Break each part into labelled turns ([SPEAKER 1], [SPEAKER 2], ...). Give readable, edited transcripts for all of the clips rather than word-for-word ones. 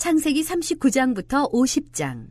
[SPEAKER 1] 창세기 39장부터 50장.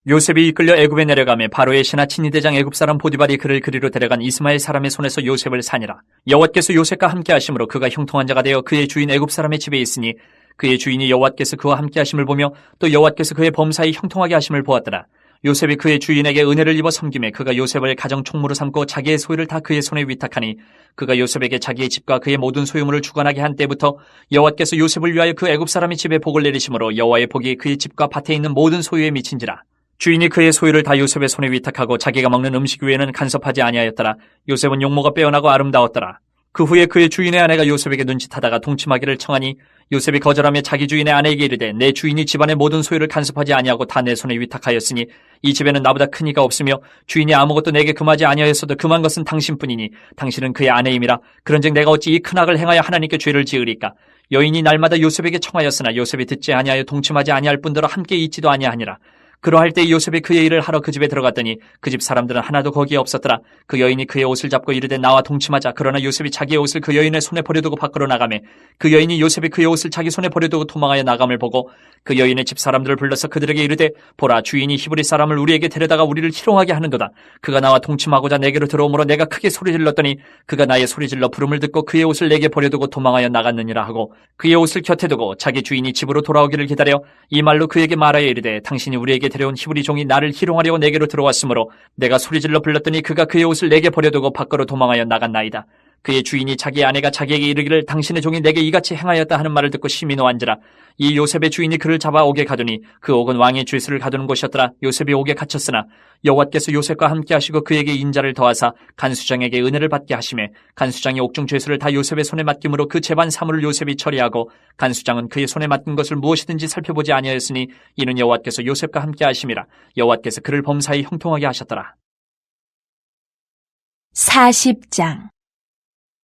[SPEAKER 2] 요셉이 이끌려 애굽에 내려가며 바로의 신하 친위대장 애굽 사람 보디발이 그를 그리로 데려간 이스마엘 사람의 손에서 요셉을 산이라. 여호와께서 요셉과 함께 하심으로 그가 형통한 자가 되어 그의 주인 애굽 사람의 집에 있으니 그의 주인이 여호와께서 그와 함께 하심을 보며 또 여호와께서 그의 범사에 형통하게 하심을 보았더라. 요셉이 그의 주인에게 은혜를 입어 섬김에 그가 요셉을 가정 총무로 삼고 자기의 소유를 다 그의 손에 위탁하니 그가 요셉에게 자기의 집과 그의 모든 소유물을 주관하게 한 때부터 여호와께서 요셉을 위하여 그 애굽 사람의 집에 복을 내리심으로 여호와의 복이 그의 집과 밭에 있는 모든 소유에 미친지라. 주인이 그의 소유를 다 요셉의 손에 위탁하고 자기가 먹는 음식 외에는 간섭하지 아니하였더라. 요셉은 용모가 빼어나고 아름다웠더라. 그 후에 그의 주인의 아내가 요셉에게 눈짓하다가 동침하기를 청하니 요셉이 거절하며 자기 주인의 아내에게 이르되 내 주인이 집안의 모든 소유를 간섭하지 아니하고 다 내 손에 위탁하였으니 이 집에는 나보다 큰 이가 없으며 주인이 아무것도 내게 금하지 아니하였어도 금한 것은 당신뿐이니 당신은 그의 아내임이라. 그런즉 내가 어찌 이 큰 악을 행하여 하나님께 죄를 지으리까. 여인이 날마다 요셉에게 청하였으나 요셉이 듣지 아니하여 동침하지 아니할 뿐더러 함께 있지도 아니하니라. 그러할 때 요셉이 그의 일을 하러 그 집에 들어갔더니 그 집 사람들은 하나도 거기에 없었더라. 그 여인이 그의 옷을 잡고 이르되 나와 동침하자. 그러나 요셉이 자기의 옷을 그 여인의 손에 버려두고 밖으로 나가매 그 여인이 요셉이 그의 옷을 자기 손에 버려두고 도망하여 나감을 보고 그 여인의 집 사람들을 불러서 그들에게 이르되 보라, 주인이 히브리 사람을 우리에게 데려다가 우리를 희롱하게 하는도다. 그가 나와 동침하고자 내게로 들어오므로 내가 크게 소리질렀더니 그가 나의 소리질러 부름을 듣고 그의 옷을 내게 버려두고 도망하여 나갔느니라 하고 그의 옷을 곁에 두고 자기 주인이 집으로 돌아오기를 기다려 이 말로 그에게 말하여 이르되 당신이 우리에게 데려온 히브리 종이 나를 희롱하려고 내게로 들어왔으므로 내가 소리질러 불렀더니 그가 그의 옷을 내게 버려두고 밖으로 도망하여 나갔나이다. 그의 주인이 자기 아내가 자기에게 이르기를 당신의 종이 내게 이같이 행하였다 하는 말을 듣고 심히 노한지라. 이 요셉의 주인이 그를 잡아 옥에 가두니 그 옥은 왕의 죄수를 가두는 곳이었더라. 요셉이 옥에 갇혔으나 여호와께서 요셉과 함께 하시고 그에게 인자를 더하사 간수장에게 은혜를 받게 하시매 간수장이 옥중 죄수를 다 요셉의 손에 맡김으로 그 재반 사물을 요셉이 처리하고 간수장은 그의 손에 맡긴 것을 무엇이든지 살펴보지 아니하였으니 이는 여호와께서 요셉과 함께 하심이라. 여호와께서 그를 범사에 형통하게 하셨더라.
[SPEAKER 3] 40장.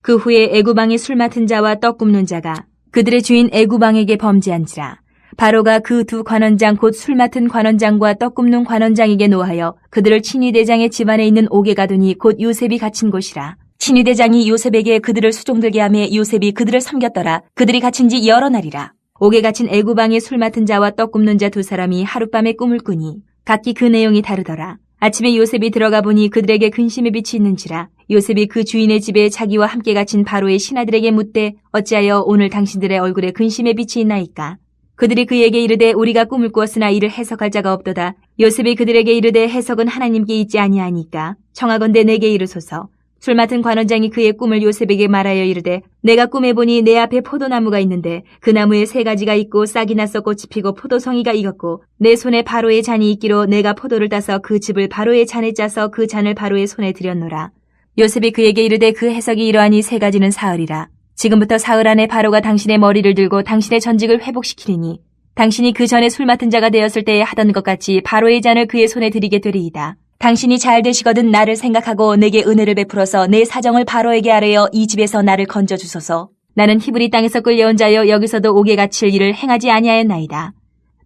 [SPEAKER 3] 그 후에 애굽왕의 술 맡은 자와 떡 굽는 자가 그들의 주인 애굽왕에게 범죄한지라. 바로가 그 두 관원장 곧 술 맡은 관원장과 떡 굽는 관원장에게 노하여 그들을 친위대장의 집안에 있는 옥에 가두니 곧 요셉이 갇힌 곳이라. 친위대장이 요셉에게 그들을 수종들게 하며 요셉이 그들을 섬겼더라. 그들이 갇힌 지 여러 날이라. 옥에 갇힌 애굽왕의 술 맡은 자와 떡 굽는 자 두 사람이 하룻밤에 꿈을 꾸니 각기 그 내용이 다르더라. 아침에 요셉이 들어가 보니 그들에게 근심의 빛이 있는지라. 요셉이 그 주인의 집에 자기와 함께 갇힌 바로의 신하들에게 묻되 어찌하여 오늘 당신들의 얼굴에 근심의 빛이 있나이까. 그들이 그에게 이르되 우리가 꿈을 꾸었으나 이를 해석할 자가 없도다. 요셉이 그들에게 이르되 해석은 하나님께 있지 아니하니까 청하건대 내게 이르소서. 술 맡은 관원장이 그의 꿈을 요셉에게 말하여 이르되 내가 꿈에 보니 내 앞에 포도나무가 있는데 그 나무에 세 가지가 있고 싹이 나서 꽃이 피고 포도송이가 익었고 내 손에 바로의 잔이 있기로 내가 포도를 따서 그 즙을 바로의 잔에 짜서 그 잔을 바로의 손에 들였노라. 요셉이 그에게 이르되 그 해석이 이러하니 세 가지는 사흘이라. 지금부터 사흘 안에 바로가 당신의 머리를 들고 당신의 전직을 회복시키리니 당신이 그 전에 술 맡은 자가 되었을 때에 하던 것 같이 바로의 잔을 그의 손에 들이게 되리이다. 당신이 잘 되시거든 나를 생각하고 내게 은혜를 베풀어서 내 사정을 바로에게 아뢰어 이 집에서 나를 건져주소서. 나는 히브리 땅에서 끌려온 자여 여기서도 옥에 갇힐 일을 행하지 아니하였나이다.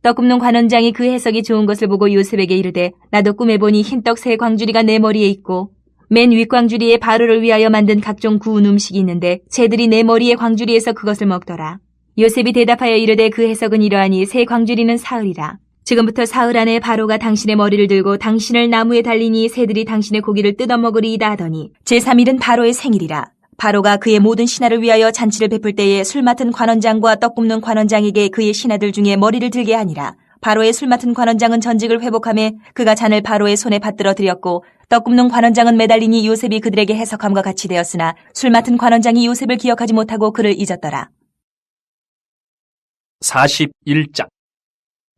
[SPEAKER 3] 떡 굽는 관원장이 그 해석이 좋은 것을 보고 요셉에게 이르되 나도 꿈에 보니 흰떡 세 광주리가 내 머리에 있고 맨 윗광주리에 바로를 위하여 만든 각종 구운 음식이 있는데 새들이 내 머리의 광주리에서 그것을 먹더라. 요셉이 대답하여 이르되 그 해석은 이러하니 새 광주리는 사흘이라. 지금부터 사흘 안에 바로가 당신의 머리를 들고 당신을 나무에 달리니 새들이 당신의 고기를 뜯어먹으리이다 하더니 제3일은 바로의 생일이라. 바로가 그의 모든 신하를 위하여 잔치를 베풀 때에 술 맡은 관원장과 떡 굽는 관원장에게 그의 신하들 중에 머리를 들게 하니라. 바로의 술 맡은 관원장은 전직을 회복하며 그가 잔을 바로의 손에 받들어 드렸고 떡 굽는 관원장은 매달리니 요셉이 그들에게 해석함과 같이 되었으나 술 맡은 관원장이 요셉을 기억하지 못하고 그를 잊었더라.
[SPEAKER 2] 41장.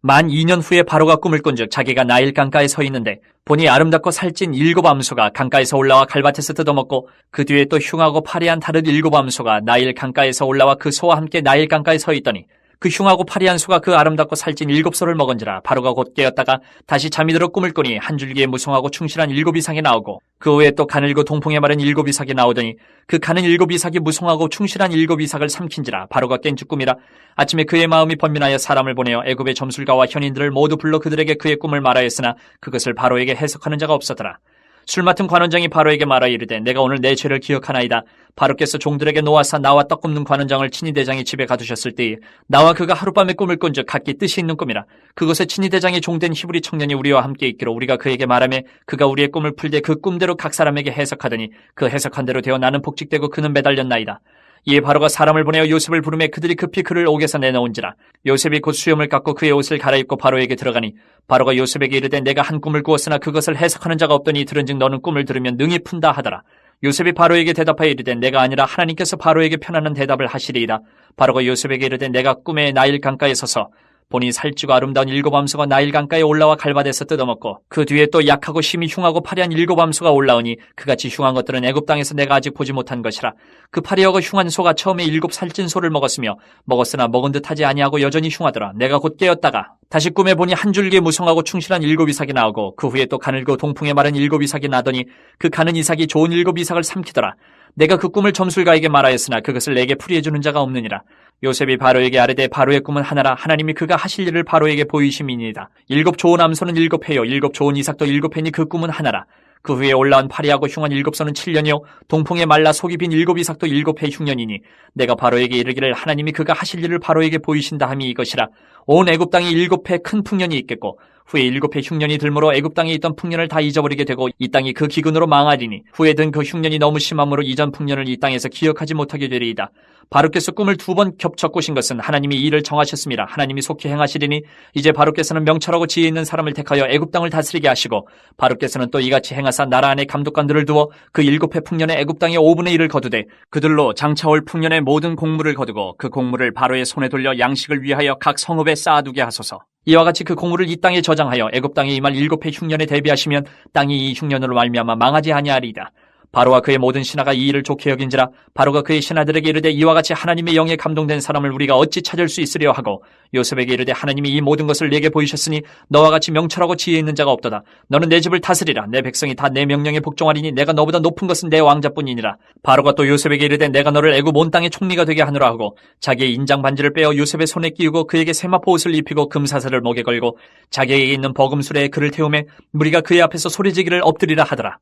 [SPEAKER 2] 만 2년 후에 바로가 꿈을 꾼즉 자기가 나일 강가에 서 있는데 보니 아름답고 살찐 7 암소가 강가에서 올라와 갈밭에서 뜯어먹고 그 뒤에 또 흉하고 파리한 다른 7 암소가 나일 강가에서 올라와 그 소와 함께 나일 강가에 서 있더니 그 흉하고 파리한 소가 그 아름답고 살찐 7소를 먹은지라. 바로가 곧 깨었다가 다시 잠이 들어 꿈을 꾸니 한 줄기에 무성하고 충실한 7 이삭이 나오고 그 후에 또 가늘고 동풍에 마른 7 이삭이 나오더니 그 가는 7 이삭이 무성하고 충실한 7 이삭을 삼킨지라. 바로가 깬 즉 꿈이라. 아침에 그의 마음이 번민하여 사람을 보내어 애굽의 점술가와 현인들을 모두 불러 그들에게 그의 꿈을 말하였으나 그것을 바로에게 해석하는 자가 없었더라. 술 맡은 관원장이 바로에게 말하 이르되 내가 오늘 내 죄를 기억하나이다. 바로께서 종들에게 놓아사 나와 떡 굽는 관원장을 친위 대장이 집에 가두셨을 때에 나와 그가 하룻밤에 꿈을 꾼즉 각기 뜻이 있는 꿈이라. 그것에 친위 대장이 종된 히브리 청년이 우리와 함께 있기로 우리가 그에게 말하며 그가 우리의 꿈을 풀되 그 꿈대로 각 사람에게 해석하더니 그 해석한 대로 되어 나는 복직되고 그는 매달렸나이다. 이에 바로가 사람을 보내어 요셉을 부르매 그들이 급히 그를 옥에서 내놓은지라. 요셉이 곧 수염을 깎고 그의 옷을 갈아입고 바로에게 들어가니 바로가 요셉에게 이르되 내가 한 꿈을 꾸었으나 그것을 해석하는 자가 없더니 들은즉 너는 꿈을 들으면 능히 푼다 하더라. 요셉이 바로에게 대답하여 이르되 내가 아니라 하나님께서 바로에게 편안한 대답을 하시리이다. 바로가 요셉에게 이르되 내가 꿈에 나일 강가에 서서 보니 살찌고 아름다운 일곱 암소가 나일 강가에 올라와 갈바돼서 뜯어먹고 그 뒤에 또 약하고 심히 흉하고 파리한 일곱 암소가 올라오니 그같이 흉한 것들은 애굽 땅에서 내가 아직 보지 못한 것이라. 그 파리하고 흉한 소가 처음에 일곱 살찐 소를 먹었으며 먹었으나 먹은 듯하지 아니하고 여전히 흉하더라. 내가 곧 깨었다가 다시 꿈에 보니 한 줄기에 무성하고 충실한 일곱 이삭이 나오고 그 후에 또 가늘고 동풍에 마른 일곱 이삭이 나더니 그 가는 이삭이 좋은 일곱 이삭을 삼키더라. 내가 그 꿈을 점술가에게 말하였으나 그것을 내게 풀이해주는 자가 없느니라. 요셉이 바로에게 아뢰되 바로의 꿈은 하나라. 하나님이 그가 하실 일을 바로에게 보이심이니이다. 일곱 좋은 암소는 일곱 해요 일곱 좋은 이삭도 일곱 해니 그 꿈은 하나라. 그 후에 올라온 파리하고 흉한 일곱 소는 7년이요 동풍에 말라 속이 빈 일곱 이삭도 일곱 해 흉년이니 내가 바로에게 이르기를 하나님이 그가 하실 일을 바로에게 보이신다 함이 이것이라. 온 애굽 땅에 일곱 해 큰 풍년이 있겠고 후에 일곱 해 흉년이 들므로 애굽 땅에 있던 풍년을 다 잊어버리게 되고 이 땅이 그 기근으로 망하리니 후에 든 그 흉년이 너무 심함으로 이전 풍년을 이 땅에서 기억하지 못하게 되리이다. 바로께서 꿈을 2번 겹쳐 꾸신 것은 하나님이 이 일을 정하셨습니다. 하나님이 속히 행하시리니 이제 바로께서는 명철하고 지혜 있는 사람을 택하여 애굽 땅을 다스리게 하시고 바로께서는 또 이같이 행하사 나라 안에 감독관들을 두어 그 일곱 해 풍년에 애굽 땅의 5분의 1을 거두되 그들로 장차올 풍년의 모든 곡물을 거두고 그 곡물을 바로의 손에 돌려 양식을 위하여 각 성읍에 쌓아두게 하소서. 이와 같이 그 곡물을 이 땅에 저장하여 애굽 땅에 임할 일곱 해 흉년에 대비하시면 땅이 이 흉년으로 말미암아 망하지 아니하리이다. 바로와 그의 모든 신하가 이 일을 좋게 여긴지라. 바로가 그의 신하들에게 이르되 이와 같이 하나님의 영에 감동된 사람을 우리가 어찌 찾을 수 있으려 하고 요셉에게 이르되 하나님이 이 모든 것을 내게 보이셨으니 너와 같이 명철하고 지혜 있는 자가 없도다. 너는 내 집을 다스리라. 내 백성이 다 내 명령에 복종하리니 내가 너보다 높은 것은 내 왕자뿐이니라. 바로가 또 요셉에게 이르되 내가 너를 애굽 온 땅의 총리가 되게 하노라 하고 자기의 인장 반지를 빼어 요셉의 손에 끼우고 그에게 세마포 옷을 입히고 금사슬을 목에 걸고 자기에게 있는 버금술에 그를 태우매 무리가 그의 앞에서 소리지기를 엎드리라 하더라.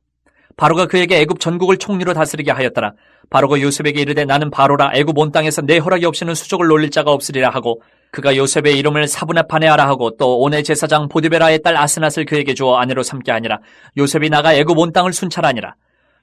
[SPEAKER 2] 바로가 그에게 애굽 전국을 총리로 다스리게 하였더라. 바로가 요셉에게 이르되 나는 바로라. 애굽 온 땅에서 내 허락이 없이는 수족을 놀릴 자가 없으리라 하고 그가 요셉의 이름을 사브나파네아라 하고 또 온의 제사장 보디베라의 딸 아스낫을 그에게 주어 아내로 삼게 하니라. 요셉이 나가 애굽 온 땅을 순찰하니라.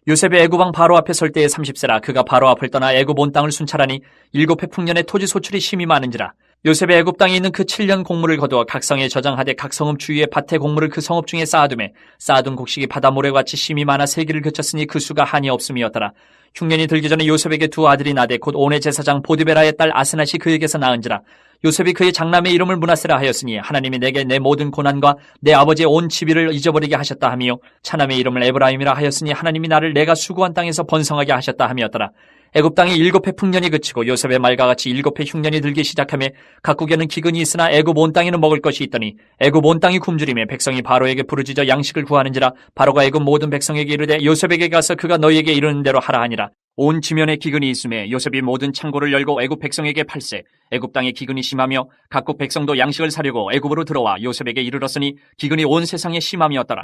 [SPEAKER 2] 요셉이 애굽 왕 바로 앞에 설 때에 30세라. 그가 바로 앞을 떠나 애굽 온 땅을 순찰하니 일곱 해 풍년에 토지 소출이 심히 많은지라. 요셉의 애굽 땅에 있는 그 7년 곡물을 거두어 각 성에 저장하되 각 성읍 주위에 밭의 곡물을 그 성읍 중에 쌓아두매 쌓아둔 곡식이 바다 모래같이 심히 많아 세기를 그쳤으니 그 수가 한이 없음이었더라. 흉년이 들기 전에 요셉에게 두 아들이 나되 곧 온의 제사장 보디베라의 딸 아스낫이 그에게서 낳은지라. 요셉이 그의 장남의 이름을 므낫세라 하였으니 하나님이 내게 내 모든 고난과 내 아버지의 온 지위를 잊어버리게 하셨다 하며 차남의 이름을 에브라임이라 하였으니 하나님이 나를 내가 수고한 땅에서 번성하게 하셨다 함이었더라. 애굽 땅에 일곱 해 풍년이 그치고 요셉의 말과 같이 일곱 해 흉년이 들기 시작하며 각국에는 기근이 있으나 애굽 온 땅에는 먹을 것이 있더니 애굽 온 땅이 굶주리며 백성이 바로에게 부르짖어 양식을 구하는지라. 바로가 애굽 모든 백성에게 이르되 요셉에게 가서 그가 너희에게 이르는 대로 하라 하니라. 온 지면에 기근이 있음에 요셉이 모든 창고를 열고 애굽 백성에게 팔세. 애굽 땅에 기근이 심하며 각국 백성도 양식을 사려고 애굽으로 들어와 요셉에게 이르렀으니 기근이 온 세상에 심함이었더라.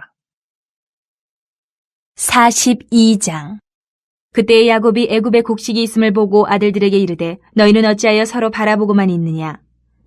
[SPEAKER 3] 42장. 그때 야곱이 애굽에 곡식이 있음을 보고 아들들에게 이르되 너희는 어찌하여 서로 바라보고만 있느냐.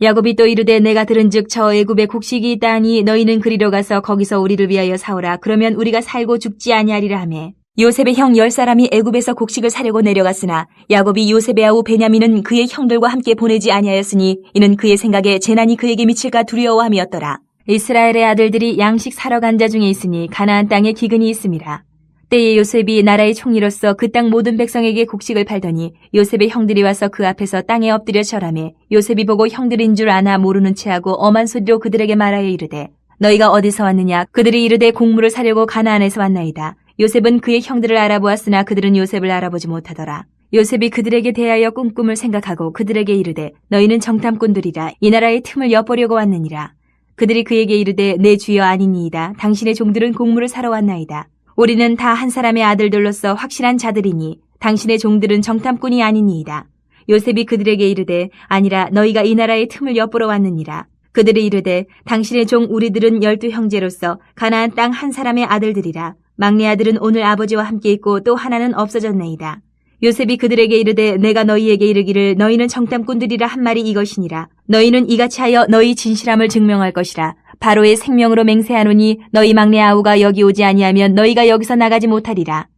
[SPEAKER 3] 야곱이 또 이르되 내가 들은즉 저 애굽에 곡식이 있다하니 너희는 그리로 가서 거기서 우리를 위하여 사오라. 그러면 우리가 살고 죽지 아니하리라 하매 요셉의 형 10사람이 애굽에서 곡식을 사려고 내려갔으나 야곱이 요셉의 아우 베냐민은 그의 형들과 함께 보내지 아니하였으니 이는 그의 생각에 재난이 그에게 미칠까 두려워함이었더라. 이스라엘의 아들들이 양식 사러 간 자 중에 있으니 가나안 땅에 기근이 있음이라. 때에 요셉이 나라의 총리로서 그 땅 모든 백성에게 곡식을 팔더니 요셉의 형들이 와서 그 앞에서 땅에 엎드려 절하매 요셉이 보고 형들인 줄 아나 모르는 체하고 엄한 소리로 그들에게 말하여 이르되 너희가 어디서 왔느냐. 그들이 이르되 곡물을 사려고 가나안에서 왔나이다. 요셉은 그의 형들을 알아보았으나 그들은 요셉을 알아보지 못하더라. 요셉이 그들에게 대하여 꾼꿈을 생각하고 그들에게 이르되 너희는 정탐꾼들이라. 이 나라의 틈을 엿보려고 왔느니라. 그들이 그에게 이르되 내 주여 아니니이다. 당신의 종들은 곡물을 사러 왔나이다. 우리는 다 한 사람의 아들들로서 확실한 자들이니 당신의 종들은 정탐꾼이 아니니이다. 요셉이 그들에게 이르되 아니라 너희가 이 나라의 틈을 엿보러 왔느니라. 그들이 이르되 당신의 종 우리들은 12 형제로서 가나안 땅 한 사람의 아들들이라. 막내 아들은 오늘 아버지와 함께 있고 또 하나는 없어졌나이다. 요셉이 그들에게 이르되 내가 너희에게 이르기를 너희는 정탐꾼들이라 한 말이 이것이니라. 너희는 이같이 하여 너희 진실함을 증명할 것이라. 바로의 생명으로 맹세하노니 너희 막내 아우가 여기 오지 아니하면 너희가 여기서 나가지 못하리라.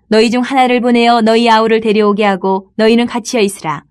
[SPEAKER 3] 너희 중 하나를 보내어 너희 아우를 데려오게 하고 너희는 갇혀 있으라.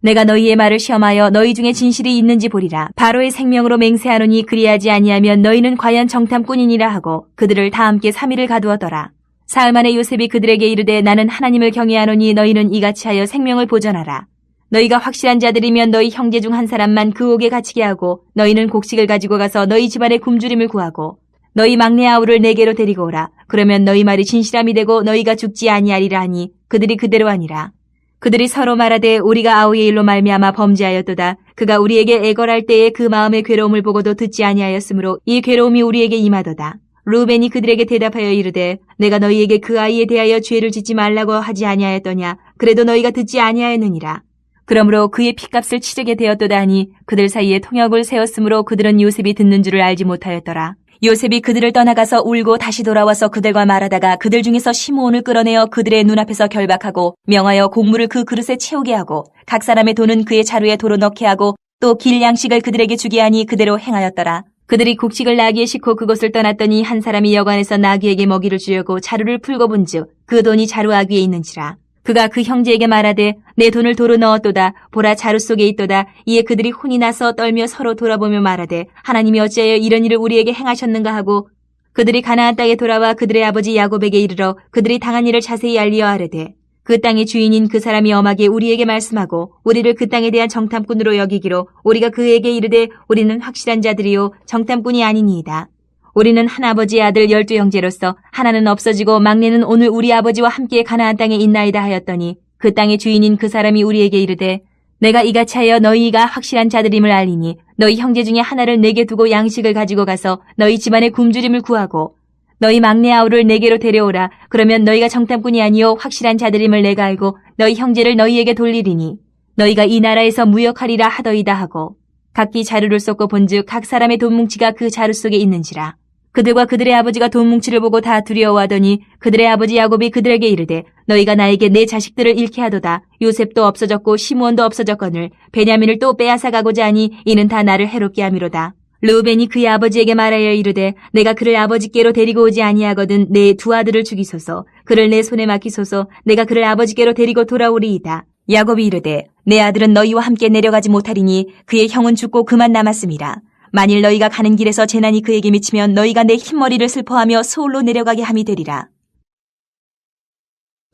[SPEAKER 3] 내가 너희의 말을 시험하여 너희 중에 진실이 있는지 보리라. 바로의 생명으로 맹세하노니 그리하지 아니하면 너희는 과연 정탐꾼이니라 하고 그들을 다 함께 3일을 가두었더라. 사흘 만에 요셉이 그들에게 이르되 나는 하나님을 경외하노니 너희는 이같이 하여 생명을 보전하라. 너희가 확실한 자들이면 너희 형제 중 한 사람만 그 옥에 갇히게 하고 너희는 곡식을 가지고 가서 너희 집안의 굶주림을 구하고 너희 막내 아우를 내게로 데리고 오라. 그러면 너희 말이 진실함이 되고 너희가 죽지 아니하리라 하니 그들이 그대로 하니라. 그들이 서로 말하되 우리가 아우의 일로 말미암아 범죄하였도다. 그가 우리에게 애걸할 때에 그 마음의 괴로움을 보고도 듣지 아니하였으므로 이 괴로움이 우리에게 임하도다. 루벤이 그들에게 대답하여 이르되 내가 너희에게 그 아이에 대하여 죄를 짓지 말라고 하지 아니하였더냐. 그래도 너희가 듣지 아니하였느니라. 그러므로 그의 핏값을 치르게 되었도다 하니 그들 사이에 통역을 세웠으므로 그들은 요셉이 듣는 줄을 알지 못하였더라. 요셉이 그들을 떠나가서 울고 다시 돌아와서 그들과 말하다가 그들 중에서 시므온을 끌어내어 그들의 눈앞에서 결박하고 명하여 곡물을 그 그릇에 채우게 하고 각 사람의 돈은 그의 자루에 도로 넣게 하고 또 길 양식을 그들에게 주게 하니 그대로 행하였더라. 그들이 곡식을 나귀에 싣고 그곳을 떠났더니 한 사람이 여관에서 나귀에게 먹이를 주려고 자루를 풀고 본즉 그 돈이 자루 아귀에 있는지라. 그가 그 형제에게 말하되 내 돈을 도로 넣었도다. 보라 자루 속에 있도다. 이에 그들이 혼이 나서 떨며 서로 돌아보며 말하되 하나님이 어찌하여 이런 일을 우리에게 행하셨는가 하고 그들이 가나안 땅에 돌아와 그들의 아버지 야곱에게 이르러 그들이 당한 일을 자세히 알리어 아뢰되 그 땅의 주인인 그 사람이 엄하게 우리에게 말씀하고 우리를 그 땅에 대한 정탐꾼으로 여기기로 우리가 그에게 이르되 우리는 확실한 자들이요 정탐꾼이 아니니이다. 우리는 한 아버지의 아들 12형제로서 하나는 없어지고 막내는 오늘 우리 아버지와 함께 가나안 땅에 있나이다 하였더니 그 땅의 주인인 그 사람이 우리에게 이르되 내가 이같이 하여 너희가 확실한 자들임을 알리니 너희 형제 중에 하나를 내게 두고 양식을 가지고 가서 너희 집안의 굶주림을 구하고 너희 막내 아우를 내게로 데려오라. 그러면 너희가 정탐꾼이 아니요 확실한 자들임을 내가 알고 너희 형제를 너희에게 돌리리니 너희가 이 나라에서 무역하리라 하더이다 하고 각기 자루를 쏟고 본즉 각 사람의 돈 뭉치가 그 자루 속에 있는지라. 그들과 그들의 아버지가 돈 뭉치를 보고 다 두려워하더니 그들의 아버지 야곱이 그들에게 이르되 너희가 나에게 내 자식들을 잃게 하도다. 요셉도 없어졌고 시므온도 없어졌거늘 베냐민을 또 빼앗아 가고자 하니 이는 다 나를 해롭게 함이로다. 르우벤이 그의 아버지에게 말하여 이르되 내가 그를 아버지께로 데리고 오지 아니하거든 내 두 아들을 죽이소서. 그를 내 손에 맡기소서. 내가 그를 아버지께로 데리고 돌아오리이다. 야곱이 이르되 내 아들은 너희와 함께 내려가지 못하리니 그의 형은 죽고 그만 남았음이라. 만일 너희가 가는 길에서 재난이 그에게 미치면 너희가 내 흰머리를 슬퍼하며 서울로 내려가게 함이 되리라.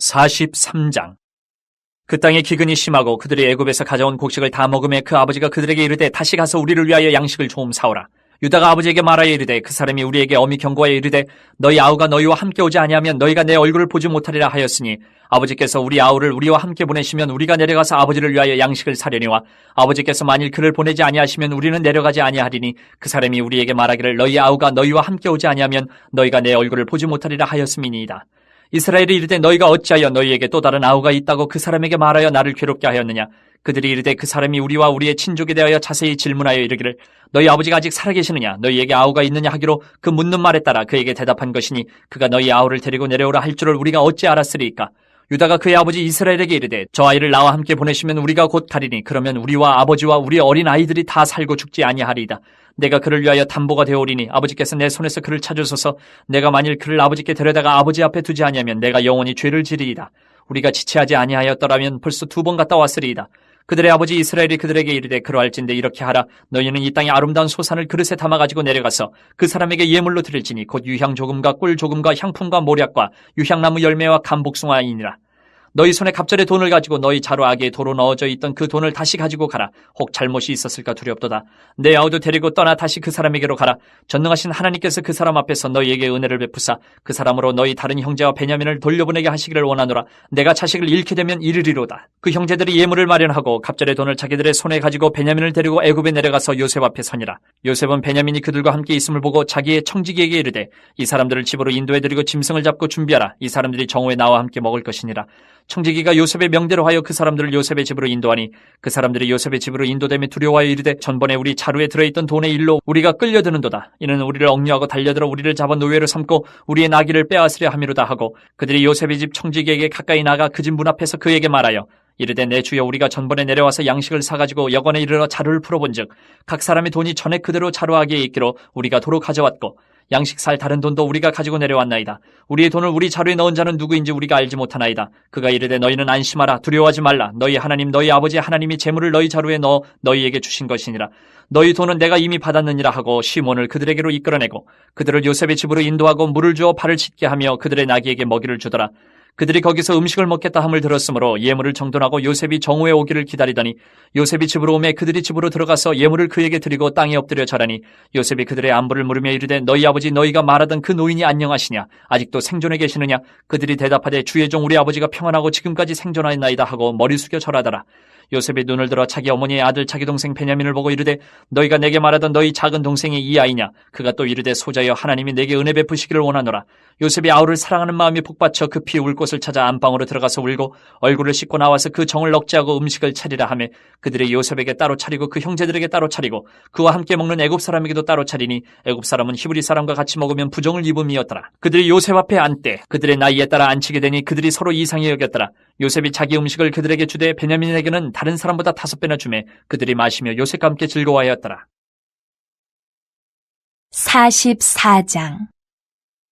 [SPEAKER 2] 43장. 그 땅의 기근이 심하고 그들이 애굽에서 가져온 곡식을 다 먹음에 그 아버지가 그들에게 이르되 다시 가서 우리를 위하여 양식을 조금 사오라. 유다가 아버지에게 말하여 이르되 그 사람이 우리에게 엄히 경고하여 이르되 너희 아우가 너희와 함께 오지 아니하면 너희가 내 얼굴을 보지 못하리라 하였으니 아버지께서 우리 아우를 우리와 함께 보내시면 우리가 내려가서 아버지를 위하여 양식을 사려니와 아버지께서 만일 그를 보내지 아니하시면 우리는 내려가지 아니하리니 그 사람이 우리에게 말하기를 너희 아우가 너희와 함께 오지 아니하면 너희가 내 얼굴을 보지 못하리라 하였음이니이다. 이스라엘이 이르되 너희가 어찌하여 너희에게 또 다른 아우가 있다고 그 사람에게 말하여 나를 괴롭게 하였느냐. 그들이 이르되 그 사람이 우리와 우리의 친족에 대하여 자세히 질문하여 이르기를 너희 아버지가 아직 살아계시느냐 너희에게 아우가 있느냐 하기로 그 묻는 말에 따라 그에게 대답한 것이니 그가 너희 아우를 데리고 내려오라 할 줄을 우리가 어찌 알았으리이까. 유다가 그의 아버지 이스라엘에게 이르되 저 아이를 나와 함께 보내시면 우리가 곧 가리니 그러면 우리와 아버지와 우리 어린 아이들이 다 살고 죽지 아니하리이다. 내가 그를 위하여 담보가 되오리니 아버지께서 내 손에서 그를 찾으소서. 내가 만일 그를 아버지께 데려다가 아버지 앞에 두지 아니하면 내가 영원히 죄를 지리이다. 우리가 지체하지 아니하였더라면 벌써 2번 갔다 왔으리이다. 그들의 아버지 이스라엘이 그들에게 이르되 그러할진대 이렇게 하라. 너희는 이 땅의 아름다운 소산을 그릇에 담아가지고 내려가서 그 사람에게 예물로 드릴지니 곧 유향 조금과 꿀 조금과 향품과 모략과 유향나무 열매와 감복숭아이니라. 너희 손에 갑절의 돈을 가지고 너희 자루 아귀에 도로 넣어져 있던 그 돈을 다시 가지고 가라. 혹 잘못이 있었을까 두렵도다. 내 아우도 데리고 떠나 다시 그 사람에게로 가라. 전능하신 하나님께서 그 사람 앞에서 너희에게 은혜를 베푸사 그 사람으로 너희 다른 형제와 베냐민을 돌려보내게 하시기를 원하노라. 내가 자식을 잃게 되면 이르리로다. 그 형제들이 예물을 마련하고 갑절의 돈을 자기들의 손에 가지고 베냐민을 데리고 애굽에 내려가서 요셉 앞에 서니라. 요셉은 베냐민이 그들과 함께 있음을 보고 자기의 청지기에게 이르되 이 사람들을 집으로 인도해 드리고 짐승을 잡고 준비하라. 이 사람들이 정오에 나와 함께 먹을 것이니라. 청지기가 요셉의 명대로 하여 그 사람들을 요셉의 집으로 인도하니 그 사람들이 요셉의 집으로 인도됨에 두려워하여 이르되 전번에 우리 자루에 들어있던 돈의 일로 우리가 끌려드는도다. 이는 우리를 억류하고 달려들어 우리를 잡아 노예로 삼고 우리의 나귀를 빼앗으려 함이로다 하고 그들이 요셉의 집 청지기에게 가까이 나가 그 집 문 앞에서 그에게 말하여 이르되 내 주여 우리가 전번에 내려와서 양식을 사가지고 여관에 이르러 자루를 풀어본즉 각 사람의 돈이 전에 그대로 자루아기에 있기로 우리가 도로 가져왔고 양식 살 다른 돈도 우리가 가지고 내려왔나이다. 우리의 돈을 우리 자루에 넣은 자는 누구인지 우리가 알지 못하나이다. 그가 이르되 너희는 안심하라. 두려워하지 말라. 너희 하나님 너희 아버지 하나님이 재물을 너희 자루에 넣어 너희에게 주신 것이니라. 너희 돈은 내가 이미 받았느니라 하고 시몬을 그들에게로 이끌어내고 그들을 요셉의 집으로 인도하고 물을 주어 발을 씻게 하며 그들의 나귀에게 먹이를 주더라. 그들이 거기서 음식을 먹겠다 함을 들었으므로 예물을 정돈하고 요셉이 정오에 오기를 기다리더니 요셉이 집으로 오매 그들이 집으로 들어가서 예물을 그에게 드리고 땅에 엎드려 절하니 요셉이 그들의 안부를 물으며 이르되 너희 아버지 너희가 말하던 그 노인이 안녕하시냐 아직도 생존해 계시느냐 그들이 대답하되 주의 종 우리 아버지가 평안하고 지금까지 생존하였나이다 하고 머리 숙여 절하더라. 요셉이 눈을 들어 자기 어머니의 아들 자기 동생 베냐민을 보고 이르되 너희가 내게 말하던 너희 작은 동생이 이 아이냐. 그가 또 이르되 소자여 하나님이 내게 은혜 베푸시기를 원하노라. 요셉이 아우를 사랑하는 마음이 북받쳐 급히 울 곳을 찾아 안방으로 들어가서 울고 얼굴을 씻고 나와서 그 정을 억제하고 음식을 차리라 하며 그들이 요셉에게 따로 차리고 그 형제들에게 따로 차리고 그와 함께 먹는 애굽 사람에게도 따로 차리니 애굽 사람은 히브리 사람과 같이 먹으면 부정을 입음이었더라. 그들이 요셉 앞에 앉되 그들의 나이에 따라 앉히게 되니 그들이 서로 이상히 여겼더라. 요셉이 자기 음식을 그들에게 주되 베냐민에게는 다른 사람보다 5배나 주매 그들이 마시며 요셉과 함께 즐거워하였더라.
[SPEAKER 3] 44장.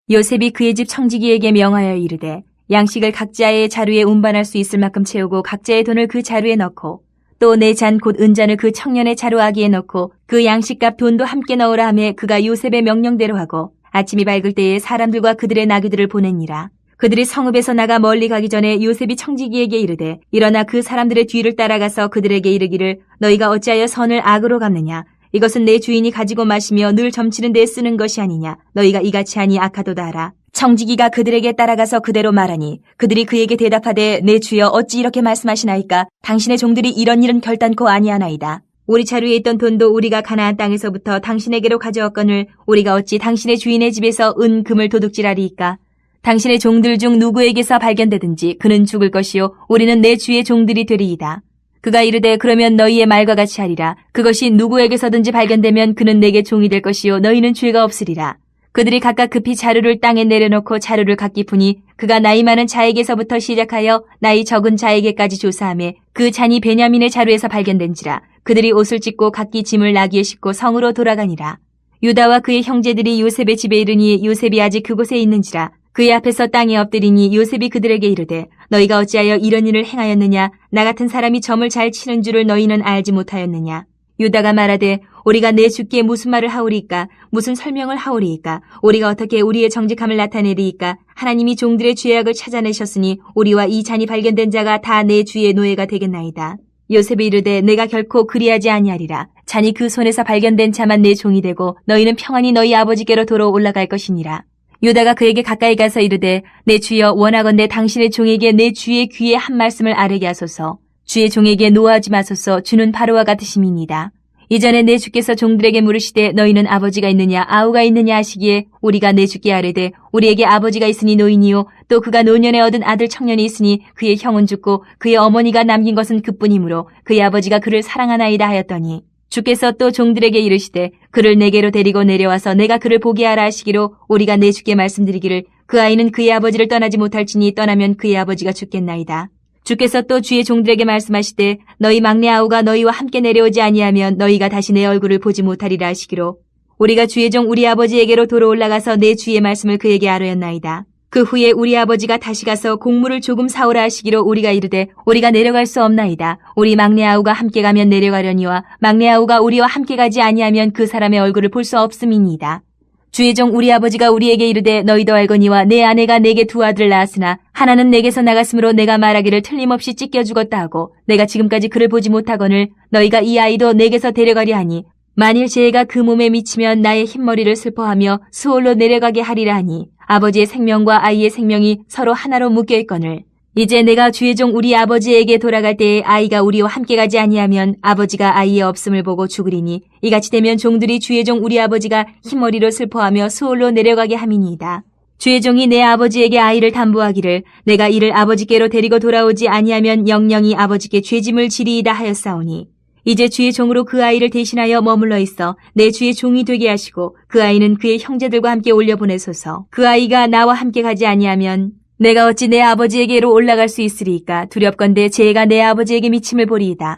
[SPEAKER 3] 요셉이 그의 집 청지기에게 명하여 이르되 양식을 각자의 자루에 운반할 수 있을 만큼 채우고 각자의 돈을 그 자루에 넣고 또 내 잔 곧 은잔을 그 청년의 자루아기에 넣고 그 양식값 돈도 함께 넣으라 하며 그가 요셉의 명령대로 하고 아침이 밝을 때에 사람들과 그들의 나귀들을 보내니라. 그들이 성읍에서 나가 멀리 가기 전에 요셉이 청지기에게 이르되 일어나 그 사람들의 뒤를 따라가서 그들에게 이르기를 너희가 어찌하여 선을 악으로 갚느냐. 이것은 내 주인이 가지고 마시며 늘 점치는 데 쓰는 것이 아니냐. 너희가 이같이 하니 악하도다 하라. 청지기가 그들에게 따라가서 그대로 말하니 그들이 그에게 대답하되 내 주여 어찌 이렇게 말씀하시나이까. 당신의 종들이 이런 일은 결단코 아니하나이다. 우리 자루에 있던 돈도 우리가 가나안 땅에서부터 당신에게로 가져왔거늘 우리가 어찌 당신의 주인의 집에서 은 금을 도둑질하리이까. 당신의 종들 중 누구에게서 발견되든지 그는 죽을 것이요 우리는 내 주의 종들이 되리이다. 그가 이르되 그러면 너희의 말과 같이 하리라. 그것이 누구에게서든지 발견되면 그는 내게 종이 될 것이요 너희는 죄가 없으리라. 그들이 각각 급히 자루를 땅에 내려놓고 자루를 각기 푸니 그가 나이 많은 자에게서부터 시작하여 나이 적은 자에게까지 조사하며 그 잔이 베냐민의 자루에서 발견된지라. 그들이 옷을 찢고 각기 짐을 나귀에 싣고 성으로 돌아가니라. 유다와 그의 형제들이 요셉의 집에 이르니 요셉이 아직 그곳에 있는지라. 그의 앞에서 땅에 엎드리니 요셉이 그들에게 이르되 너희가 어찌하여 이런 일을 행하였느냐. 나 같은 사람이 점을 잘 치는 줄을 너희는 알지 못하였느냐. 유다가 말하되 우리가 내 주께 무슨 말을 하오리이까. 무슨 설명을 하오리이까. 우리가 어떻게 우리의 정직함을 나타내리이까. 하나님이 종들의 죄악을 찾아내셨으니 우리와 이 잔이 발견된 자가 다 내 주의 노예가 되겠나이다. 요셉이 이르되 내가 결코 그리하지 아니하리라. 잔이 그 손에서 발견된 자만 내 종이 되고 너희는 평안히 너희 아버지께로 도로 올라갈 것이니라. 유다가 그에게 가까이 가서 이르되 내 주여 원하건대 당신의 종에게 내 주의 귀에 한 말씀을 아뢰게 하소서. 주의 종에게 노하지 마소서. 주는 바로와 같으심이니이다. 이전에 내 주께서 종들에게 물으시되 너희는 아버지가 있느냐 아우가 있느냐 하시기에 우리가 내 주께 아뢰되 우리에게 아버지가 있으니 노인이요 또 그가 노년에 얻은 아들 청년이 있으니 그의 형은 죽고 그의 어머니가 남긴 것은 그뿐이므로 그의 아버지가 그를 사랑하나이다 하였더니 주께서 또 종들에게 이르시되 그를 내게로 데리고 내려와서 내가 그를 보게 하라 하시기로 우리가 내 주께 말씀드리기를 그 아이는 그의 아버지를 떠나지 못할지니 떠나면 그의 아버지가 죽겠나이다. 주께서 또 주의 종들에게 말씀하시되 너희 막내 아우가 너희와 함께 내려오지 아니하면 너희가 다시 내 얼굴을 보지 못하리라 하시기로 우리가 주의 종 우리 아버지에게로 도로 올라가서 내 주의 말씀을 그에게 아뢰었나이다. 그 후에 우리 아버지가 다시 가서 곡물을 조금 사오라 하시기로 우리가 이르되 우리가 내려갈 수 없나이다. 우리 막내 아우가 함께 가면 내려가려니와 막내 아우가 우리와 함께 가지 아니하면 그 사람의 얼굴을 볼 수 없음이니이다. 주의 종 우리 아버지가 우리에게 이르되 너희도 알거니와 내 아내가 내게 2 아들을 낳았으나 하나는 내게서 나갔으므로 내가 말하기를 틀림없이 찢겨 죽었다 하고 내가 지금까지 그를 보지 못하거늘 너희가 이 아이도 내게서 데려가려 하니 만일 재해가 그 몸에 미치면 나의 흰머리를 슬퍼하며 수월로 내려가게 하리라 하니 아버지의 생명과 아이의 생명이 서로 하나로 묶여있거늘 이제 내가 주의 종 우리 아버지에게 돌아갈 때에 아이가 우리와 함께 가지 아니하면 아버지가 아이의 없음을 보고 죽으리니 이같이 되면 종들이 주의 종 우리 아버지가 흰머리로 슬퍼하며 수월로 내려가게 함이니이다. 주의 종이 내 아버지에게 아이를 담보하기를 내가 이를 아버지께로 데리고 돌아오지 아니하면 영영이 아버지께 죄짐을 지리이다 하였사오니 이제 주의 종으로 그 아이를 대신하여 머물러 있어 내 주의 종이 되게 하시고 그 아이는 그의 형제들과 함께 올려보내소서. 그 아이가 나와 함께 가지 아니하면 내가 어찌 내 아버지에게로 올라갈 수 있으리이까. 두렵건대 죄가 내 아버지에게 미침을 보리이다.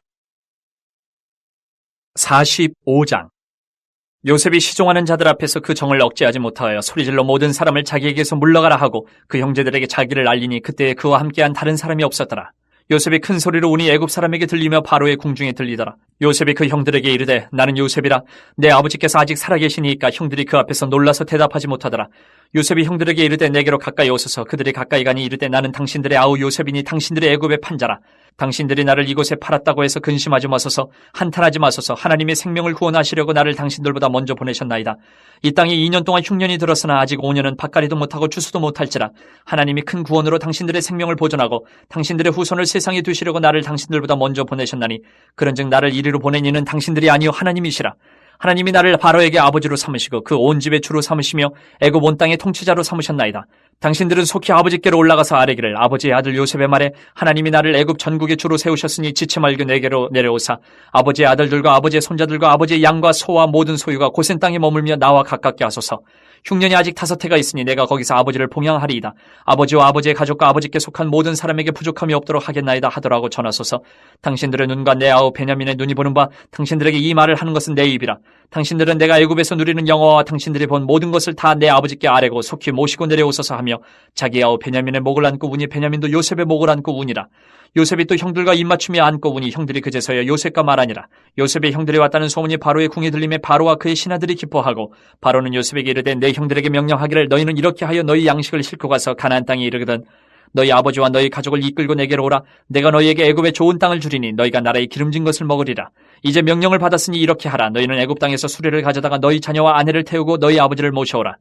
[SPEAKER 2] 45장. 요셉이 시종하는 자들 앞에서 그 정을 억제하지 못하여 소리질러 모든 사람을 자기에게서 물러가라 하고 그 형제들에게 자기를 알리니 그때에 그와 함께한 다른 사람이 없었더라. 요셉이 큰 소리로 우니 애굽 사람에게 들리며 바로의 궁중에 들리더라. 요셉이 그 형들에게 이르되 나는 요셉이라 내 아버지께서 아직 살아계시니까 형들이 그 앞에서 놀라서 대답하지 못하더라. 요셉이 형들에게 이르되 내게로 가까이 오소서. 그들이 가까이 가니 이르되 나는 당신들의 아우 요셉이니 당신들의 애굽의 판자라. 당신들이 나를 이곳에 팔았다고 해서 근심하지 마소서. 한탄하지 마소서. 하나님의 생명을 구원하시려고 나를 당신들보다 먼저 보내셨나이다. 이 땅에 2년 동안 흉년이 들었으나 아직 5년은 밭갈이도 못하고 추수도 못할지라. 하나님이 큰 구원으로 당신들의 생명을 보존하고 당신들의 후손을 세상에 두시려고 나를 당신들보다 먼저 보내셨나니 그런즉 나를 이리로 보낸 이는 당신들이 아니요 하나님이시라. 하나님이 나를 바로에게 아버지로 삼으시고 그 온 집의 주로 삼으시며 애굽 온 땅의 통치자로 삼으셨나이다. 당신들은 속히 아버지께로 올라가서 아뢰기를 아버지의 아들 요셉의 말에 하나님이 나를 애굽 전국의 주로 세우셨으니 지체 말고 내게로 내려오사 아버지의 아들들과 아버지의 손자들과 아버지의 양과 소와 모든 소유가 고센 땅에 머물며 나와 가깝게 하소서. 흉년이 아직 5해가 있으니 내가 거기서 아버지를 봉양하리이다. 아버지와 아버지의 가족과 아버지께 속한 모든 사람에게 부족함이 없도록 하겠나이다 하더라고 전하소서. 당신들의 눈과 내 아우 베냐민의 눈이 보는 바 당신들에게 이 말을 하는 것은 내 입이라. 당신들은 내가 애굽에서 누리는 영화와 당신들이 본 모든 것을 다 내 아버지께 아뢰고 속히 모시고 내려오소서 하며 자기 아우 베냐민의 목을 안고 우니 베냐민도 요셉의 목을 안고 우니라. 요셉이 또 형들과 입맞춤이 안고 우니 형들이 그제서야 요셉과 말하니라. 요셉의 형들이 왔다는 소문이 바로의 궁에 들림에 바로와 그의 신하들이 기뻐하고 바로는 요셉에게 이르되 내 형들에게 명령하기를 너희는 이렇게 하여 너희 양식을 싣고 가서 가나안 땅에 이르거든 너희 아버지와 너희 가족을 이끌고 내게로 오라. 내가 너희에게 애굽의 좋은 땅을 주리니 너희가 나라의 기름진 것을 먹으리라. 이제 명령을 받았으니 이렇게 하라. 너희는 애굽 땅에서 수레를 가져다가 너희 자녀와 아내를 태우고 너희 아버지를 모셔오라.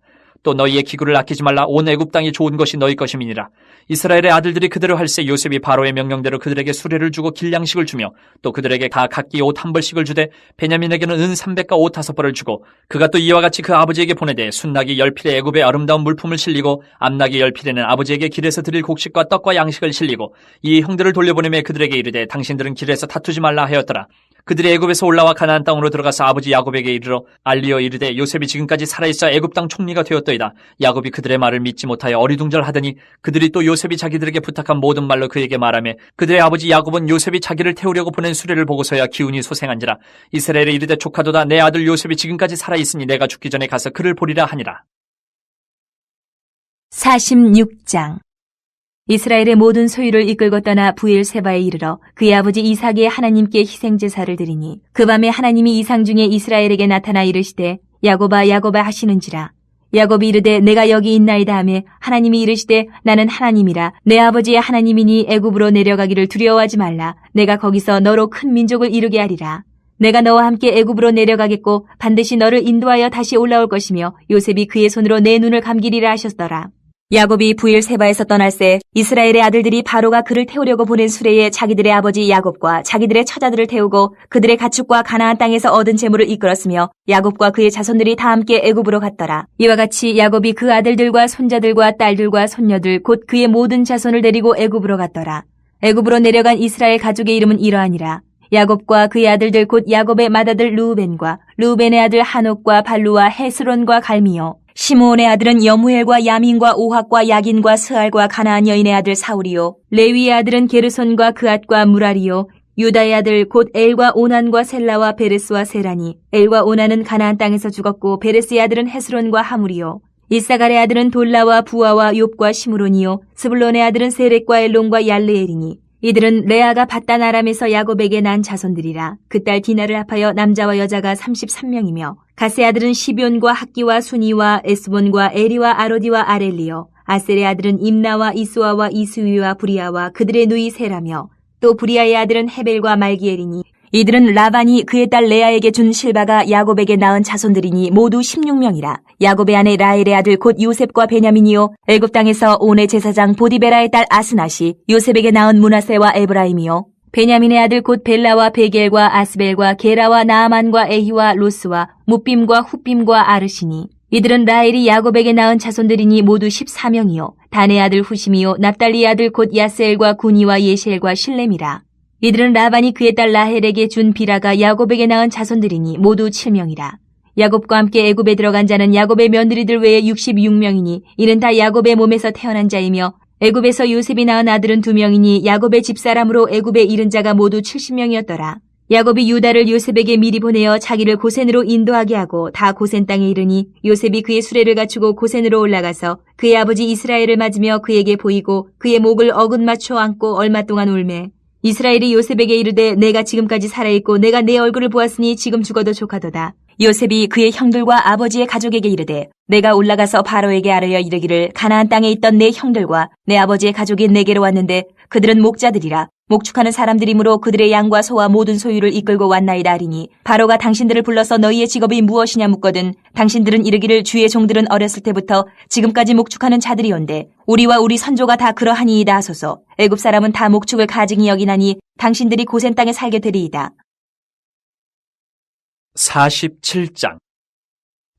[SPEAKER 2] 또 너희의 기구를 아끼지 말라. 온 애굽 땅이 좋은 것이 너희 것임이니라. 이스라엘의 아들들이 그대로 할세 요셉이 바로의 명령대로 그들에게 수레를 주고 길양식을 주며 또 그들에게 다 각기 옷 한 벌씩을 주되 베냐민에게는 은 300과 옷 5벌을 주고 그가 또 이와 같이 그 아버지에게 보내되 순나기 10필에 애굽의 아름다운 물품을 실리고 암나기 10필에는 아버지에게 길에서 드릴 곡식과 떡과 양식을 실리고 이 형들을 돌려보내며 그들에게 이르되 당신들은 길에서 다투지 말라 하였더라. 그들이 애굽에서 올라와 가나안 땅으로 들어가서 아버지 야곱에게 이르러 알리어 이르되 요셉이 지금까지 살아있어 애굽 땅 총리가 되었더이다. 야곱이 그들의 말을 믿지 못하여 어리둥절하더니 그들이 또 요셉이 자기들에게 부탁한 모든 말로 그에게 말하며 그들의 아버지 야곱은 요셉이 자기를 태우려고 보낸 수레를 보고서야 기운이 소생한지라. 이스라엘에 이르되 조카도다 내 아들 요셉이 지금까지 살아있으니 내가 죽기 전에 가서 그를 보리라 하니라.
[SPEAKER 3] 46장. 이스라엘의 모든 소유를 이끌고 떠나 부엘세바에 이르러 그의 아버지 이삭의 하나님께 희생제사를 드리니 그 밤에 하나님이 이상 중에 이스라엘에게 나타나 이르시되 야곱아 야곱아 하시는지라. 야곱이 이르되 내가 여기 있나이다 하매 하나님이 이르시되 나는 하나님이라. 내 아버지의 하나님이니 애굽으로 내려가기를 두려워하지 말라. 내가 거기서 너로 큰 민족을 이루게 하리라. 내가 너와 함께 애굽으로 내려가겠고 반드시 너를 인도하여 다시 올라올 것이며 요셉이 그의 손으로 내 눈을 감기리라 하셨더라. 야곱이 부엘세바에서 떠날새 이스라엘의 아들들이 바로가 그를 태우려고 보낸 수레에 자기들의 아버지 야곱과 자기들의 처자들을 태우고 그들의 가축과 가나안 땅에서 얻은 재물을 이끌었으며 야곱과 그의 자손들이 다 함께 애굽으로 갔더라. 이와 같이 야곱이 그 아들들과 손자들과 딸들과 손녀들 곧 그의 모든 자손을 데리고 애굽으로 갔더라. 애굽으로 내려간 이스라엘 가족의 이름은 이러하니라. 야곱과 그의 아들들 곧 야곱의 맏아들 르우벤과 르우벤의 아들 하녹과 발루와 헤스론과 갈미요. 시므온의 아들은 여무엘과 야민과 오학과 야긴과 스알과 가나안 여인의 아들 사울이요. 레위의 아들은 게르손과 그앗과 무라리요. 유다의 아들 곧 엘과 오난과 셀라와 베레스와 세라니. 엘과 오난은 가나안 땅에서 죽었고 베레스의 아들은 헤스론과 하물이요. 이사갈의 아들은 돌라와 부아와 욥과 시므론이요. 스불론의 아들은 세렉과 엘론과 얄르엘이니. 이들은 레아가 밧단 아람에서 야곱에게 난 자손들이라. 그 딸 디나를 합하여 남자와 여자가 33명이며 가세 아들은 시뵈과 학기와 순이와 에스본과 에리와 아로디와 아렐리요. 아셀의 아들은 임나와 이스와와 이스위와 부리아와 그들의 누이 세라며 또 부리아의 아들은 헤벨과 말기엘이니 이들은 라반이 그의 딸 레아에게 준 실바가 야곱에게 낳은 자손들이니 모두 16명이라. 야곱의 아내 라헬의 아들 곧 요셉과 베냐민이요. 애굽 땅에서 온의 제사장 보디베라의 딸 아스낫이 요셉에게 낳은 므낫세와 에브라임이요. 베냐민의 아들 곧 벨라와 베겔과 아스벨과 게라와 나아만과 에히와 로스와 무빔과 후빔과 아르시니 이들은 라헬이 야곱에게 낳은 자손들이니 모두 14명이요 단의 아들 후심이요 납달리의 아들 곧 야스엘과 구니와 예시엘과 실렘이라. 이들은 라반이 그의 딸 라헬에게 준 비라가 야곱에게 낳은 자손들이니 모두 7명이라. 야곱과 함께 애굽에 들어간 자는 야곱의 며느리들 외에 66명이니 이는 다 야곱의 몸에서 태어난 자이며 애굽에서 요셉이 낳은 아들은 2명이니 야곱의 집사람으로 애굽에 이른 자가 모두 70명이었더라. 야곱이 유다를 요셉에게 미리 보내어 자기를 고센으로 인도하게 하고 다 고센 땅에 이르니 요셉이 그의 수레를 갖추고 고센으로 올라가서 그의 아버지 이스라엘을 맞으며 그에게 보이고 그의 목을 어긋 맞춰 안고 얼마 동안 울매 이스라엘이 요셉에게 이르되 내가 지금까지 살아있고 내가 내 얼굴을 보았으니 지금 죽어도 족하도다. 요셉이 그의 형들과 아버지의 가족에게 이르되 내가 올라가서 바로에게 아뢰어 이르기를 가나안 땅에 있던 내 형들과 내 아버지의 가족이 내게로 왔는데 그들은 목자들이라 목축하는 사람들이므로 그들의 양과 소와 모든 소유를 이끌고 왔나이다 하리니 바로가 당신들을 불러서 너희의 직업이 무엇이냐 묻거든 당신들은 이르기를 주의 종들은 어렸을 때부터 지금까지 목축하는 자들이온데 우리와 우리 선조가 다 그러하니이다 하소서. 애굽 사람은 다 목축을 가증히 여기나니 당신들이 고센 땅에 살게 되리이다.
[SPEAKER 2] 47장.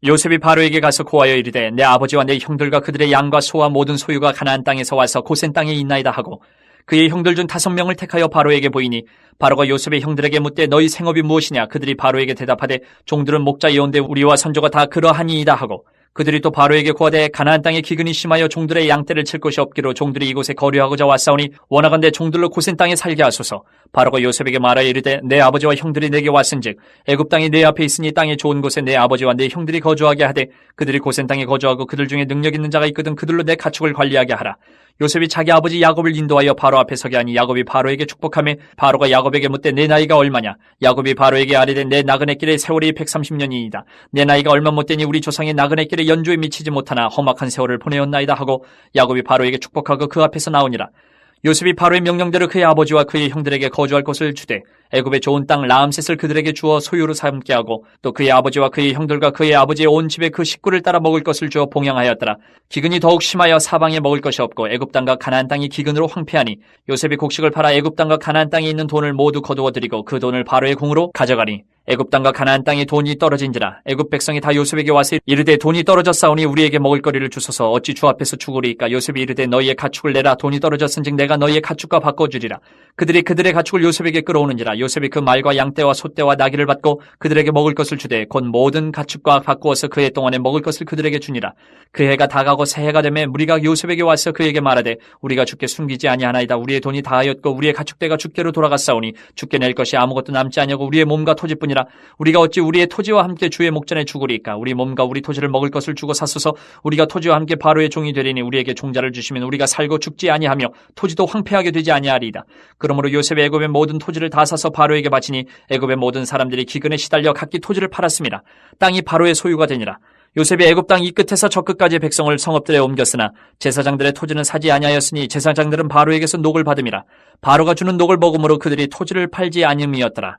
[SPEAKER 2] 요셉이 바로에게 가서 고하여 이르되 내 아버지와 내 형들과 그들의 양과 소와 모든 소유가 가나안 땅에서 와서 고센 땅에 있나이다 하고 그의 형들 중 5명을 택하여 바로에게 보이니 바로가 요셉의 형들에게 묻되 너희 생업이 무엇이냐 그들이 바로에게 대답하되 종들은 목자이온데 우리와 선조가 다 그러하니이다 하고 그들이 또 바로에게 고하되 가나안 땅에 기근이 심하여 종들의 양떼를 칠 곳이 없기로 종들이 이곳에 거류하고자 왔사오니 원하건대 종들로 고센 땅에 살게 하소서. 바로가 요셉에게 말하여 이르되 내 아버지와 형들이 내게 왔은즉 애굽 땅이 내 앞에 있으니 땅의 좋은 곳에 내 아버지와 내 형들이 거주하게 하되 그들이 고센 땅에 거주하고 그들 중에 능력 있는 자가 있거든 그들로 내 가축을 관리하게 하라. 요셉이 자기 아버지 야곱을 인도하여 바로 앞에 서게 하니 야곱이 바로에게 축복하며 바로가 야곱에게 묻되 내 나이가 얼마냐. 야곱이 바로에게 아뢰되 내 나그네 길의 세월이 130년이니이다. 내 나이가 얼마 못되니 우리 조상의 나그네 길에 연주에 미치지 못하나 험악한 세월을 보내었나이다 하고 야곱이 바로에게 축복하고 그 앞에서 나오니라. 요셉이 바로의 명령대로 그의 아버지와 그의 형들에게 거주할 곳을 주되 애굽의 좋은 땅 라암셋을 그들에게 주어 소유로 삼게 하고 또 그의 아버지와 그의 형들과 그의 아버지의 온 집에 그 식구를 따라 먹을 것을 주어 봉양하였더라. 기근이 더욱 심하여 사방에 먹을 것이 없고 애굽 땅과 가나안 땅이 기근으로 황폐하니 요셉이 곡식을 팔아 애굽 땅과 가나안 땅에 있는 돈을 모두 거두어 들이고 그 돈을 바로의 궁으로 가져가니 애굽 땅과 가나안 땅에 돈이 떨어진지라. 애굽 백성이 다 요셉에게 와서 이르되 돈이 떨어졌사오니 우리에게 먹을 거리를 주소서. 어찌 주 앞에서 죽으리이까. 요셉이 이르되 너희의 가축을 내라. 돈이 떨어졌은즉 내가 너희의 가축과 바꿔주리라. 그들이 그들의 가축을 요셉에게 끌어오는지라. 요셉이 그 말과 양떼와 소떼와 나귀를 받고 그들에게 먹을 것을 주되 곧 모든 가축과 바꾸어서 그 해 동안에 먹을 것을 그들에게 주니라. 그 해가 다 가고 새해가 되매 무리가 요셉에게 와서 그에게 말하되 우리가 주께 숨기지 아니하나이다. 우리의 돈이 다하였고 우리의 가축대가 주께로 돌아갔사오니 주께 낼 것이 아무것도 남지 아니하고 우리의 몸과 토지뿐이라. 우리가 어찌 우리의 토지와 함께 주의 목전에 죽으리이까. 우리 몸과 우리 토지를 먹을 것을 주고 사소서. 우리가 토지와 함께 바로의 종이 되리니 우리에게 종자를 주시면 우리가 살고 죽지 아니하며 토지도 황폐하게 되지 아니하리이다. 그러므로 요셉이 애굽의 모든 토지를 다 사서 바로에게 바치니 애굽의 모든 사람들이 기근에 시달려 각기 토지를 팔았습니다. 땅이 바로의 소유가 되니라. 요셉이 애굽 땅 이 끝에서 저 끝까지 백성을 성읍들에 옮겼으나 제사장들의 토지는 사지 아니하였으니 제사장들은 바로에게서 녹을 받음이라. 바로가 주는 녹을 먹음으로 그들이 토지를 팔지 아니함이었더라.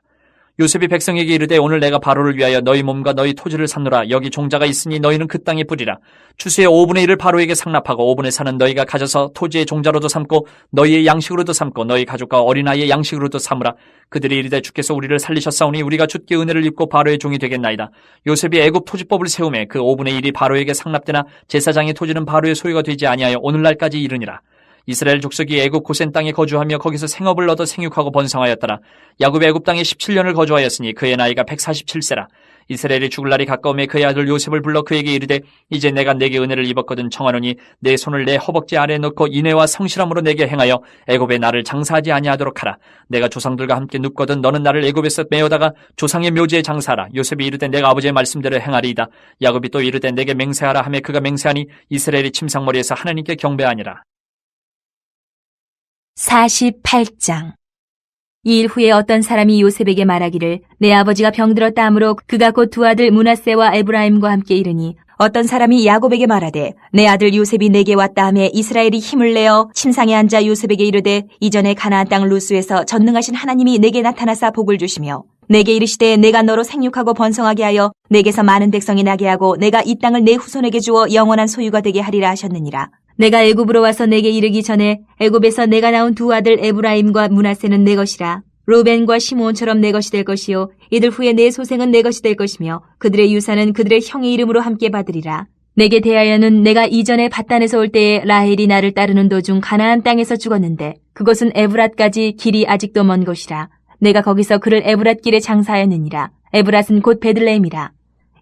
[SPEAKER 2] 요셉이 백성에게 이르되 오늘 내가 바로를 위하여 너희 몸과 너희 토지를 샀노라. 여기 종자가 있으니 너희는 그 땅에 뿌리라. 추수의 5분의 1을 바로에게 상납하고 5분의 4는 너희가 가져서 토지의 종자로도 삼고 너희의 양식으로도 삼고 너희 가족과 어린아이의 양식으로도 삼으라. 그들이 이르되 주께서 우리를 살리셨사오니 우리가 주께 은혜를 입고 바로의 종이 되겠나이다. 요셉이 애굽 토지법을 세우매 그 5분의 1이 바로에게 상납되나 제사장의 토지는 바로의 소유가 되지 아니하여 오늘날까지 이르니라. 이스라엘 족속이 애굽 고센 땅에 거주하며 거기서 생업을 얻어 생육하고 번성하였더라. 야곱이 애굽 땅에 17년을 거주하였으니 그의 나이가 147세라. 이스라엘이 죽을 날이 가까움에 그의 아들 요셉을 불러 그에게 이르되 이제 내가 내게 은혜를 입었거든 청하노니 내 손을 내 허벅지 아래에 넣고 인애와 성실함으로 내게 행하여 애굽에 나를 장사하지 아니하도록 하라. 내가 조상들과 함께 눕거든 너는 나를 애굽에서 메어다가 조상의 묘지에 장사하라. 요셉이 이르되 내가 아버지의 말씀대로 행하리이다. 야곱이 또 이르되 내게 맹세하라 하매 그가 맹세하니 이스라엘이 침상머리에서 하나님께 경배하니라.
[SPEAKER 3] 48장. 이 일 후에 어떤 사람이 요셉에게 말하기를 내 아버지가 병들었다 하므로 그가 곧 두 아들 므낫세와 에브라임과 함께 이르니 어떤 사람이 야곱에게 말하되 내 아들 요셉이 내게 왔다 하며 이스라엘이 힘을 내어 침상에 앉아 요셉에게 이르되 이전에 가나안 땅 루스에서 전능하신 하나님이 내게 나타나사 복을 주시며 내게 이르시되 내가 너로 생육하고 번성하게 하여 내게서 많은 백성이 나게 하고 내가 이 땅을 내 후손에게 주어 영원한 소유가 되게 하리라 하셨느니라. 내가 애굽으로 와서 내게 이르기 전에 애굽에서 내가 낳은 두 아들 에브라임과 므낫세는 내 것이라. 루벤과 시므온처럼 내 것이 될 것이요 이들 후에 내 소생은 내 것이 될 것이며 그들의 유산은 그들의 형의 이름으로 함께 받으리라. 내게 대하여는 내가 이전에 밧단에서 올 때에 라헬이 나를 따르는 도중 가나안 땅에서 죽었는데 그곳은 에브랏까지 길이 아직도 먼 곳이라. 내가 거기서 그를 에브랏 길에 장사하였느니라. 에브랏은 곧 베들레헴이라.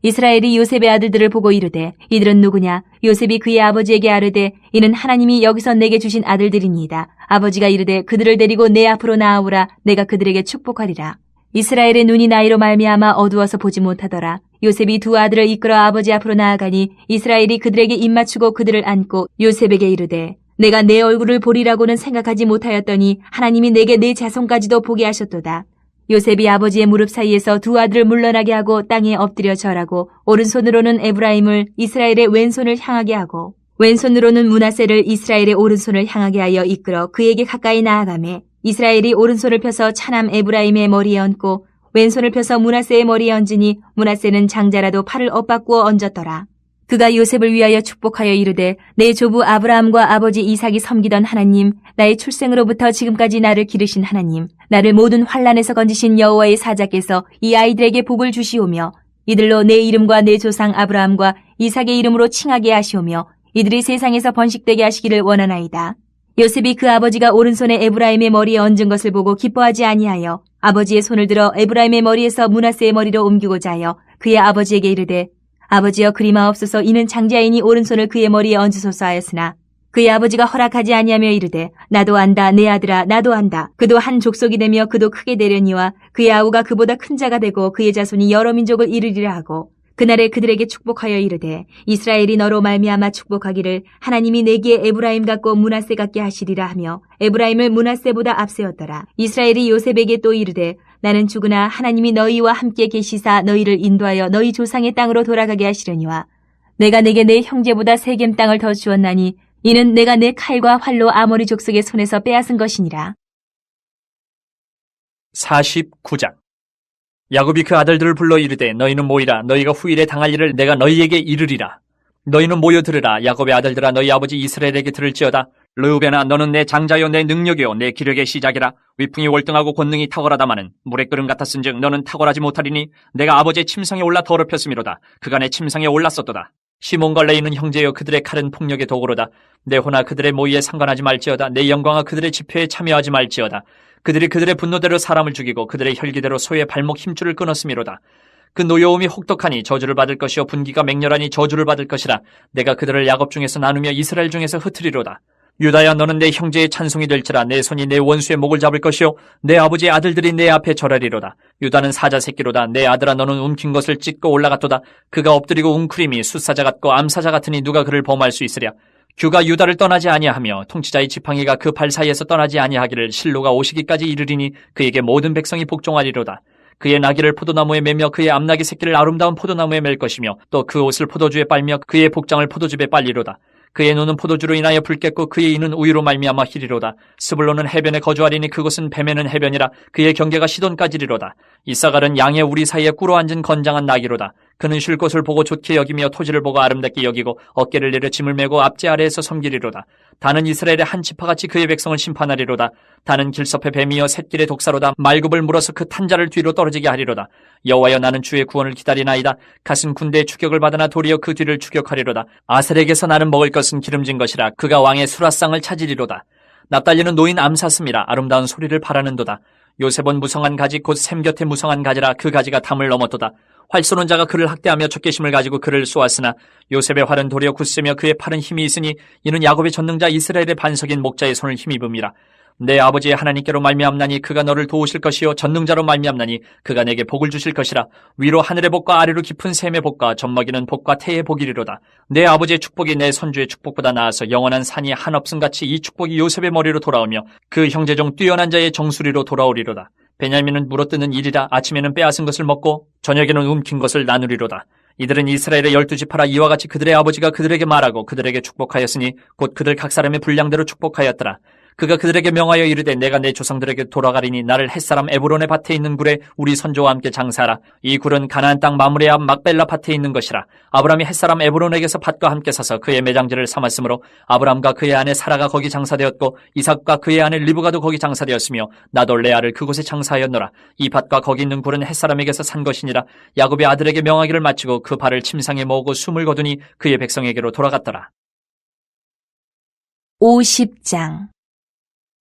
[SPEAKER 3] 이스라엘이 요셉의 아들들을 보고 이르되 이들은 누구냐? 요셉이 그의 아버지에게 아르되 이는 하나님이 여기서 내게 주신 아들들이니이다. 아버지가 이르되 그들을 데리고 내 앞으로 나아오라. 내가 그들에게 축복하리라. 이스라엘의 눈이 나이로 말미암아 어두워서 보지 못하더라. 요셉이 두 아들을 이끌어 아버지 앞으로 나아가니 이스라엘이 그들에게 입맞추고 그들을 안고 요셉에게 이르되 내가 내 얼굴을 보리라고는 생각하지 못하였더니 하나님이 내게 내 자손까지도 보게 하셨도다. 요셉이 아버지의 무릎 사이에서 두 아들을 물러나게 하고 땅에 엎드려 절하고 오른손으로는 에브라임을 이스라엘의 왼손을 향하게 하고 왼손으로는 므낫세를 이스라엘의 오른손을 향하게 하여 이끌어 그에게 가까이 나아가매 이스라엘이 오른손을 펴서 차남 에브라임의 머리에 얹고 왼손을 펴서 므낫세의 머리에 얹으니 므낫세는 장자라도 팔을 엇바꾸어 얹었더라. 그가 요셉을 위하여 축복하여 이르되 내 조부 아브라함과 아버지 이삭이 섬기던 하나님, 나의 출생으로부터 지금까지 나를 기르신 하나님, 나를 모든 환난에서 건지신 여호와의 사자께서 이 아이들에게 복을 주시오며 이들로 내 이름과 내 조상 아브라함과 이삭의 이름으로 칭하게 하시오며 이들이 세상에서 번식되게 하시기를 원하나이다. 요셉이 그 아버지가 오른손에 에브라임의 머리에 얹은 것을 보고 기뻐하지 아니하여 아버지의 손을 들어 에브라임의 머리에서 므낫세의 머리로 옮기고자 하여 그의 아버지에게 이르되 아버지여 그리마옵소서 이는 장자이니 오른손을 그의 머리에 얹으소서 하였으나 그의 아버지가 허락하지 아니하며 이르되 나도 안다 내 아들아 나도 안다. 그도 한 족속이 되며 그도 크게 되려니와 그의 아우가 그보다 큰 자가 되고 그의 자손이 여러 민족을 이루리라 하고 그날에 그들에게 축복하여 이르되 이스라엘이 너로 말미암아 축복하기를 하나님이 내게 에브라임 같고 므낫세 같게 하시리라 하며 에브라임을 므낫세보다 앞세웠더라. 이스라엘이 요셉에게 또 이르되 나는 죽으나 하나님이 너희와 함께 계시사 너희를 인도하여 너희 조상의 땅으로 돌아가게 하시려니와 내가 내게 내 형제보다 세겜 땅을 더 주었나니 이는 내가 내 칼과 활로 아모리 족속의 손에서 빼앗은 것이니라.
[SPEAKER 2] 49장. 야곱이 그 아들들을 불러 이르되 너희는 모이라. 너희가 후일에 당할 일을 내가 너희에게 이르리라. 너희는 모여 들으라. 야곱의 아들들아 너희 아버지 이스라엘에게 들을지어다. 르우벤아 너는 내 장자요 내 능력이요 내 기력의 시작이라. 위풍이 월등하고 권능이 탁월하다마는 물의 끓음 같았은즉 너는 탁월하지 못하리니 내가 아버지의 침상에 올라 더럽혔음이로다. 그가 내 침상에 올랐었도다. 시몬과 레이는 형제여 그들의 칼은 폭력의 도구로다. 내 호나 그들의 모의에 상관하지 말지어다. 내 영광아 그들의 집회에 참여하지 말지어다. 그들이 그들의 분노대로 사람을 죽이고 그들의 혈기대로 소의 발목 힘줄을 끊었음이로다. 그 노여움이 혹독하니 저주를 받을 것이요 분기가 맹렬하니 저주를 받을 것이라. 내가 그들을 야곱 중에서 나누며 이스라엘 중에서 흩으리로다. 유다야 너는 내 형제의 찬송이 될지라. 내 손이 내 원수의 목을 잡을 것이요 내 아버지의 아들들이 내 앞에 절하리로다. 유다는 사자 새끼로다. 내 아들아 너는 움킨 것을 찢고 올라갔도다. 그가 엎드리고 웅크림이 숫사자 같고 암사자 같으니 누가 그를 범할 수 있으랴. 규가 유다를 떠나지 아니하며 통치자의 지팡이가 그 발 사이에서 떠나지 아니하기를 실로가 오시기까지 이르리니 그에게 모든 백성이 복종하리로다. 그의 나귀를 포도나무에 매며 그의 암나귀 새끼를 아름다운 포도나무에 맬 것이며 또 그 옷을 포도주에 빨며 그의 복장을 포도즙에 빨리로다. 그의 눈은 포도주로 인하여 붉겠고 그의 이는 우유로 말미암아 희리로다. 스불론은 해변에 거주하리니 그곳은 뱀에는 해변이라. 그의 경계가 시돈까지리로다. 이사갈은 양의 우리 사이에 꿇어 앉은 건장한 나귀로다. 그는 쉴 곳을 보고 좋게 여기며 토지를 보고 아름답게 여기고 어깨를 내려 짐을 메고 앞제 아래에서 섬기리로다. 다는 이스라엘의 한 지파같이 그의 백성을 심판하리로다. 다는 길섭의 뱀이여 샛길의 독사로다. 말굽을 물어서 그 탄자를 뒤로 떨어지게 하리로다. 여호와여 나는 주의 구원을 기다리나이다. 갓은 군대의 추격을 받으나 도리어 그 뒤를 추격하리로다. 아셀에게서 나는 먹을 것은 기름진 것이라. 그가 왕의 수라상을 찾으리로다. 납달리는 노인 암사슴이라. 아름다운 소리를 바라는도다. 요셉은 무성한 가지 곧 샘 곁에 무성한 가지라. 그 가지가 담을 넘었도다. 활 쏘는 자가 그를 학대하며 척개심을 가지고 그를 쏘았으나 요셉의 활은 도리어 굳세며 그의 팔은 힘이 있으니 이는 야곱의 전능자 이스라엘의 반석인 목자의 손을 힘입음이라. 내 아버지의 하나님께로 말미암나니 그가 너를 도우실 것이요 전능자로 말미암나니 그가 내게 복을 주실 것이라. 위로 하늘의 복과 아래로 깊은 샘의 복과 젖먹이는 복과 태의 복이리로다. 내 아버지의 축복이 내 선주의 축복보다 나아서 영원한 산이 한없음같이 이 축복이 요셉의 머리로 돌아오며 그 형제 중 뛰어난 자의 정수리로 돌아오리로다. 베냐민은 물어뜯는 일이라. 아침에는 빼앗은 것을 먹고 저녁에는 움킨 것을 나누리로다. 이들은 이스라엘의 12지파라. 이와 같이 그들의 아버지가 그들에게 말하고 그들에게 축복하였으니 곧 그들 각 사람의 분량대로 축복하였더라. 그가 그들에게 명하여 이르되 내가 내 조상들에게 돌아가리니 나를 햇사람 에브론의 밭에 있는 굴에 우리 선조와 함께 장사하라. 이 굴은 가나안 땅 마므레 앞 막벨라 밭에 있는 것이라. 아브람이 햇사람 에브론에게서 밭과 함께 사서 그의 매장지를 삼았으므로 아브람과 그의 아내 사라가 거기 장사되었고 이삭과 그의 아내 리브가도 거기 장사되었으며 나도 레아를 그곳에 장사하였노라. 이 밭과 거기 있는 굴은 햇사람에게서 산 것이니라. 야곱의 아들에게 명하기를 마치고 그 발을 침상에 모으고 숨을 거두니 그의 백성에게로 돌아갔더라.
[SPEAKER 3] 50장.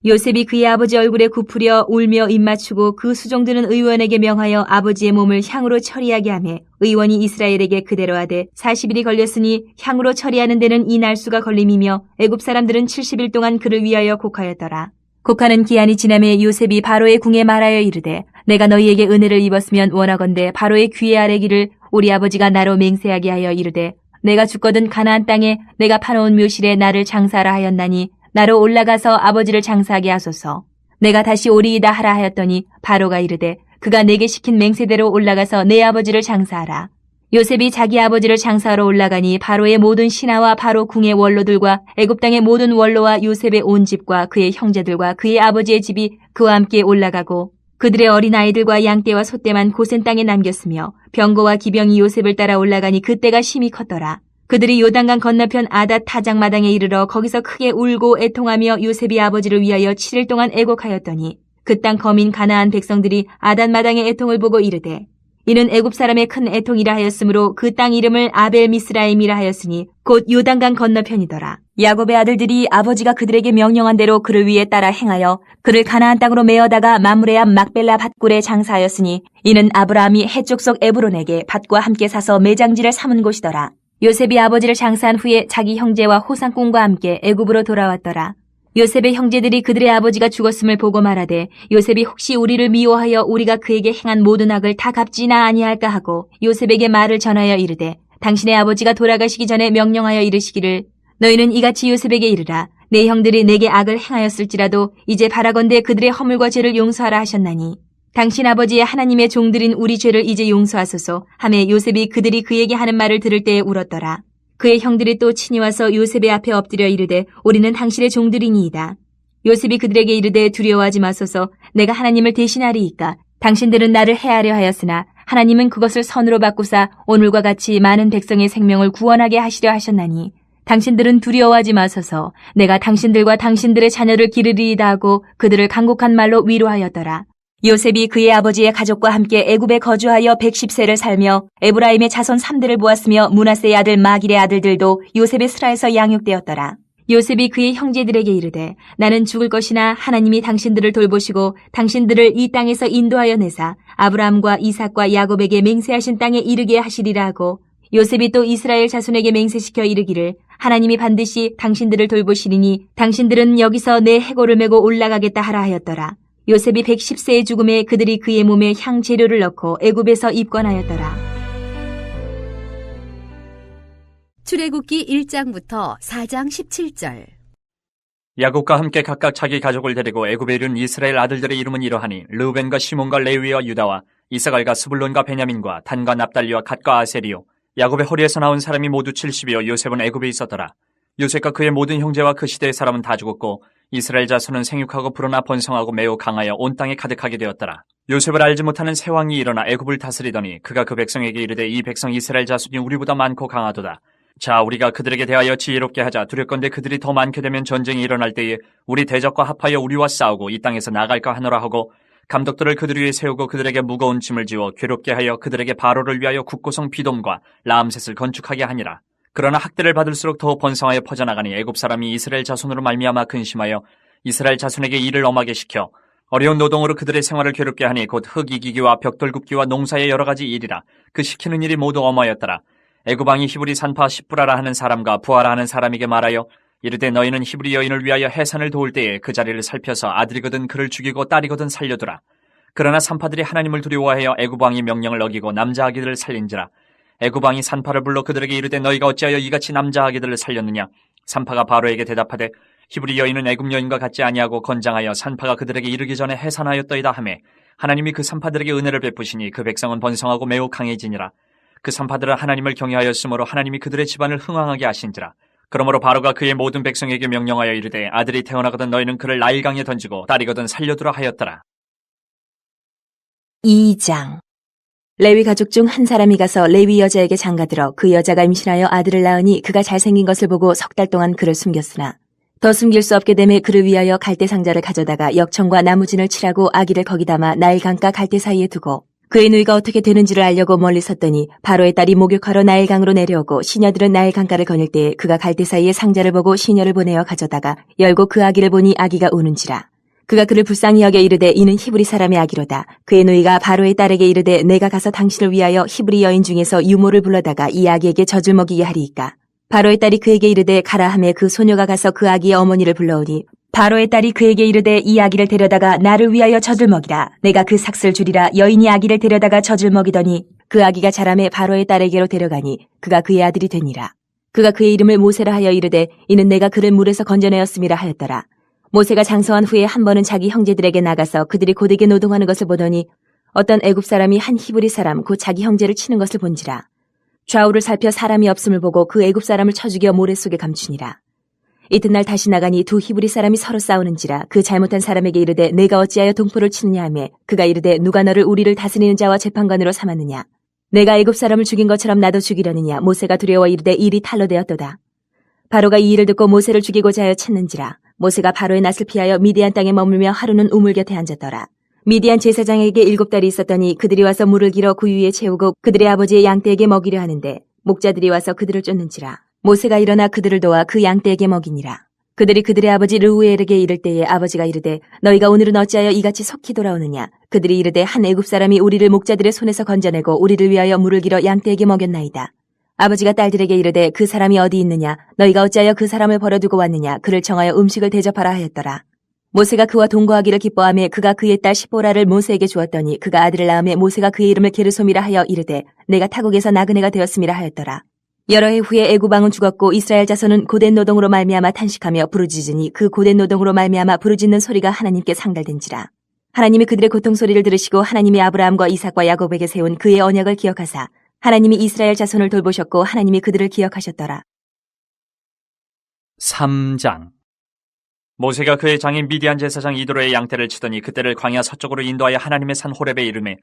[SPEAKER 3] 요셉이 그의 아버지 얼굴에 굽으려 울며 입맞추고 그 수종들은 의원에게 명하여 아버지의 몸을 향으로 처리하게 하며 의원이 이스라엘에게 그대로 하되 40일이 걸렸으니 향으로 처리하는 데는 이 날수가 걸림이며 애굽 사람들은 70일 동안 그를 위하여 곡하였더라. 곡하는 기한이 지나매 요셉이 바로의 궁에 말하여 이르되 내가 너희에게 은혜를 입었으면 원하건대 바로의 귀에 아뢰기를 우리 아버지가 나로 맹세하게 하여 이르되 내가 죽거든 가나안 땅에 내가 파놓은 묘실에 나를 장사하라 하였나니 나로 올라가서 아버지를 장사하게 하소서. 내가 다시 오리이다 하라 하였더니 바로가 이르되 그가 내게 시킨 맹세대로 올라가서 내 아버지를 장사하라. 요셉이 자기 아버지를 장사하러 올라가니 바로의 모든 신하와 바로 궁의 원로들과 애굽 땅의 모든 원로와 요셉의 온 집과 그의 형제들과 그의 아버지의 집이 그와 함께 올라가고 그들의 어린아이들과 양떼와 소떼만 고센 땅에 남겼으며 병거와 기병이 요셉을 따라 올라가니 그때가 심히 컸더라. 그들이 요단강 건너편 아닷 타작마당에 이르러 거기서 크게 울고 애통하며 요셉이 아버지를 위하여 7일 동안 애곡하였더니 그 땅 거민 가나안 백성들이 아닷 마당의 애통을 보고 이르되 이는 애굽 사람의 큰 애통이라 하였으므로 그 땅 이름을 아벨 미스라임이라 하였으니 곧 요단강 건너편이더라. 야곱의 아들들이 아버지가 그들에게 명령한 대로 그를 위해 따라 행하여 그를 가나안 땅으로 메어다가 마므레 앞 막벨라 밭굴에 장사하였으니 이는 아브라함이 해쪽 속 에브론에게 밭과 함께 사서 매장지를 삼은 곳이더라. 요셉이 아버지를 장사한 후에 자기 형제와 호상꾼과 함께 애굽으로 돌아왔더라. 요셉의 형제들이 그들의 아버지가 죽었음을 보고 말하되 요셉이 혹시 우리를 미워하여 우리가 그에게 행한 모든 악을 다 갚지나 아니할까 하고 요셉에게 말을 전하여 이르되 당신의 아버지가 돌아가시기 전에 명령하여 이르시기를 너희는 이같이 요셉에게 이르라. 내 형들이 내게 악을 행하였을지라도 이제 바라건대 그들의 허물과 죄를 용서하라 하셨나니 당신 아버지의 하나님의 종들인 우리 죄를 이제 용서하소서 하매 요셉이 그들이 그에게 하는 말을 들을 때에 울었더라. 그의 형들이 또 친히 와서 요셉의 앞에 엎드려 이르되 우리는 당신의 종들이니이다. 요셉이 그들에게 이르되 두려워하지 마소서. 내가 하나님을 대신하리이까. 당신들은 나를 해하려 하였으나 하나님은 그것을 선으로 바꾸사 오늘과 같이 많은 백성의 생명을 구원하게 하시려 하셨나니 당신들은 두려워하지 마소서. 내가 당신들과 당신들의 자녀를 기르리이다 하고 그들을 간곡한 말로 위로하였더라. 요셉이 그의 아버지의 가족과 함께 애굽에 거주하여 110세를 살며 에브라임의 자손 3대를 보았으며 므낫세의 아들 마길의 아들들도 요셉의 스라에서 양육되었더라. 요셉이 그의 형제들에게 이르되 나는 죽을 것이나 하나님이 당신들을 돌보시고 당신들을 이 땅에서 인도하여 내사 아브라함과 이삭과 야곱에게 맹세하신 땅에 이르게 하시리라 하고 요셉이 또 이스라엘 자손에게 맹세시켜 이르기를 하나님이 반드시 당신들을 돌보시리니 당신들은 여기서 내 해골을 메고 올라가겠다 하라 하였더라. 요셉이 110세의 죽음에 그들이 그의 몸에 향 재료를 넣고 애굽에서 입건하였더라.
[SPEAKER 1] 출애굽기 1장부터 4장 17절.
[SPEAKER 2] 야곱과 함께 각각 자기 가족을 데리고 애굽에 이른 이스라엘 아들들의 이름은 이러하니 르우벤과 시몬과 레위와 유다와 이사갈과 스불론과 베냐민과 단과 납달리와 갓과 아셀이요. 야곱의 허리에서 나온 사람이 모두 70이요. 요셉은 애굽에 있었더라. 요셉과 그의 모든 형제와 그 시대의 사람은 다 죽었고 이스라엘 자손은 생육하고 불어나 번성하고 매우 강하여 온 땅에 가득하게 되었더라. 요셉을 알지 못하는 새 왕이 일어나 애굽을 다스리더니 그가 그 백성에게 이르되 이 백성 이스라엘 자손이 우리보다 많고 강하도다. 자, 우리가 그들에게 대하여 지혜롭게 하자. 두렵건대 그들이 더 많게 되면 전쟁이 일어날 때에 우리 대적과 합하여 우리와 싸우고 이 땅에서 나갈까 하노라 하고 감독들을 그들 위에 세우고 그들에게 무거운 짐을 지워 괴롭게 하여 그들에게 바로를 위하여 국고성 비돔과 라암셋을 건축하게 하니라. 그러나 학대를 받을수록 더 번성하여 퍼져나가니 애굽 사람이 이스라엘 자손으로 말미암아 근심하여 이스라엘 자손에게 일을 엄하게 시켜 어려운 노동으로 그들의 생활을 괴롭게 하니 곧 흙 이기기와 벽돌 굽기와 농사의 여러 가지 일이라. 그 시키는 일이 모두 엄하였더라. 애굽 왕이 히브리 산파 십부라라 하는 사람과 부하라 하는 사람에게 말하여 이르되 너희는 히브리 여인을 위하여 해산을 도울 때에 그 자리를 살펴서 아들이거든 그를 죽이고 딸이거든 살려두라. 그러나 산파들이 하나님을 두려워하여 애굽 왕이 명령을 어기고 남자 아기들을 살린지라. 애굽 왕이 산파를 불러 그들에게 이르되 너희가 어찌하여 이같이 남자 아기들을 살렸느냐. 산파가 바로에게 대답하되 히브리 여인은 애굽 여인과 같지 아니하고 건장하여 산파가 그들에게 이르기 전에 해산하였더이다 하매 하나님이 그 산파들에게 은혜를 베푸시니 그 백성은 번성하고 매우 강해지니라. 그 산파들은 하나님을 경외하였으므로 하나님이 그들의 집안을 흥왕하게 하신지라. 그러므로 바로가 그의 모든 백성에게 명령하여 이르되 아들이 태어나거든 너희는 그를 나일강에 던지고 딸이거든 살려두라 하였더라.
[SPEAKER 3] 2장. 레위 가족 중 한 사람이 가서 레위 여자에게 장가들어 그 여자가 임신하여 아들을 낳으니 그가 잘생긴 것을 보고 3달 동안 그를 숨겼으나 더 숨길 수 없게 되매 그를 위하여 갈대 상자를 가져다가 역청과 나무진을 칠하고 아기를 거기 담아 나일강과 갈대 사이에 두고 그의 누이가 어떻게 되는지를 알려고 멀리 섰더니 바로의 딸이 목욕하러 나일강으로 내려오고 시녀들은 나일강가를 거닐 때에 그가 갈대 사이에 상자를 보고 시녀를 보내어 가져다가 열고 그 아기를 보니 아기가 우는지라. 그가 그를 불쌍히 여겨 이르되 이는 히브리 사람의 아기로다. 그의 누이가 바로의 딸에게 이르되 내가 가서 당신을 위하여 히브리 여인 중에서 유모를 불러다가 이 아기에게 젖을 먹이게 하리이까. 바로의 딸이 그에게 이르되 가라 하매 그 소녀가 가서 그 아기의 어머니를 불러오니 바로의 딸이 그에게 이르되 이 아기를 데려다가 나를 위하여 젖을 먹이라. 내가 그 삭슬 주리라. 여인이 아기를 데려다가 젖을 먹이더니 그 아기가 자라매 바로의 딸에게로 데려가니 그가 그의 아들이 되니라. 그가 그의 이름을 모세라 하여 이르되 이는 내가 그를 물에서 건져내었음이라 하였더라. 모세가 장성한 후에 한 번은 자기 형제들에게 나가서 그들이 고되게 노동하는 것을 보더니 어떤 애굽 사람이 한 히브리 사람 곧 자기 형제를 치는 것을 본지라. 좌우를 살펴 사람이 없음을 보고 그 애굽 사람을 쳐 죽여 모래 속에 감추니라. 이튿날 다시 나가니 두 히브리 사람이 서로 싸우는지라. 그 잘못한 사람에게 이르되 내가 어찌하여 동포를 치느냐 하매 그가 이르되 누가 너를 우리를 다스리는 자와 재판관으로 삼았느냐. 내가 애굽 사람을 죽인 것처럼 나도 죽이려느냐. 모세가 두려워 이르되 일이 탈로 되었도다. 바로가 이 일을 듣고 모세를 죽이고자 하여 찾는지라. 모세가 바로의 낯을 피하여 미디안 땅에 머물며 하루는 우물 곁에 앉았더라. 미디안 제사장에게 7달이 있었더니 그들이 와서 물을 길어 그 위에 채우고 그들의 아버지의 양떼에게 먹이려 하는데 목자들이 와서 그들을 쫓는지라. 모세가 일어나 그들을 도와 그 양떼에게 먹이니라. 그들이 그들의 아버지 르우엘에게 이를 때에 아버지가 이르되 너희가 오늘은 어찌하여 이같이 속히 돌아오느냐. 그들이 이르되 한 애굽 사람이 우리를 목자들의 손에서 건져내고 우리를 위하여 물을 길어 양떼에게 먹였나이다. 아버지가 딸들에게 이르되 그 사람이 어디 있느냐. 너희가 어찌하여 그 사람을 버려두고 왔느냐. 그를 청하여 음식을 대접하라 하였더라. 모세가 그와 동거하기를 기뻐하며 그가 그의 딸 시보라를 모세에게 주었더니 그가 아들을 낳음에 모세가 그의 이름을 게르솜이라 하여 이르되 내가 타국에서 나그네가 되었음이라 하였더라. 여러 해 후에 애굽 왕은 죽었고 이스라엘 자손은 고된 노동으로 말미암아 탄식하며 부르짖으니 그 고된 노동으로 말미암아 부르짖는 소리가 하나님께 상달된지라. 하나님이 그들의 고통 소리를 들으시고 하나님이 아브라함과 이삭과 야곱에게 세운 그의 언약을 기억하사 하나님이 이스라엘 자손을 돌보셨고 하나님이 그들을 기억하셨더라.
[SPEAKER 2] 3장. 모세가 그의 장인 미디안 제사장 이도로의 양떼를 치더니 그때를 광야 서쪽으로 인도하여 하나님의 산 호렙에 이르매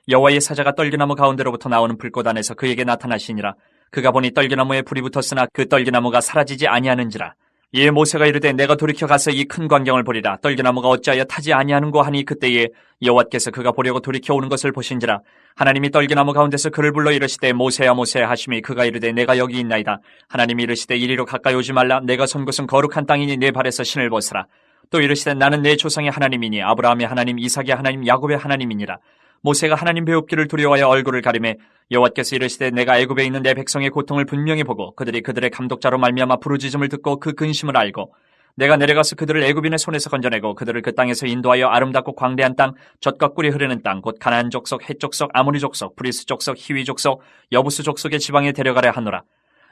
[SPEAKER 2] 여호와의 사자가 떨기나무 가운데로부터 나오는 불꽃 안에서 그에게 나타나시니라. 그가 보니 떨기나무에 불이 붙었으나 그 떨기나무가 사라지지 아니하는지라. 이에 모세가 이르되 내가 돌이켜 가서 이 큰 광경을 보리라. 떨기나무가 어찌하여 타지 아니하는고 하니 그때에 여호와께서 그가 보려고 돌이켜 오는 것을 보신지라. 하나님이 떨기나무 가운데서 그를 불러 이르시되 모세야 모세야 하시매 그가 이르되 내가 여기 있나이다. 하나님이 이르시되 이리로 가까이 오지 말라. 내가 선 곳은 거룩한 땅이니 내 발에서 신을 벗으라. 또 이르시되 나는 내 조상의 하나님이니 아브라함의 하나님 이삭의 하나님 야곱의 하나님이니라. 모세가 하나님 배웁기를 두려워하여 얼굴을 가리매 여호와께서 이르시되 내가 애굽에 있는 내 백성의 고통을 분명히 보고 그들이 그들의 감독자로 말미암아 부르짖음을 듣고 그 근심을 알고 내가 내려가서 그들을 애굽인의 손에서 건져내고 그들을 그 땅에서 인도하여 아름답고 광대한 땅 젖과 꿀이 흐르는 땅 곧 가나안 족속 헷 족속 아모리 족속 브리스 족속 히위 족속 여부스 족속의 지방에 데려가려 하노라.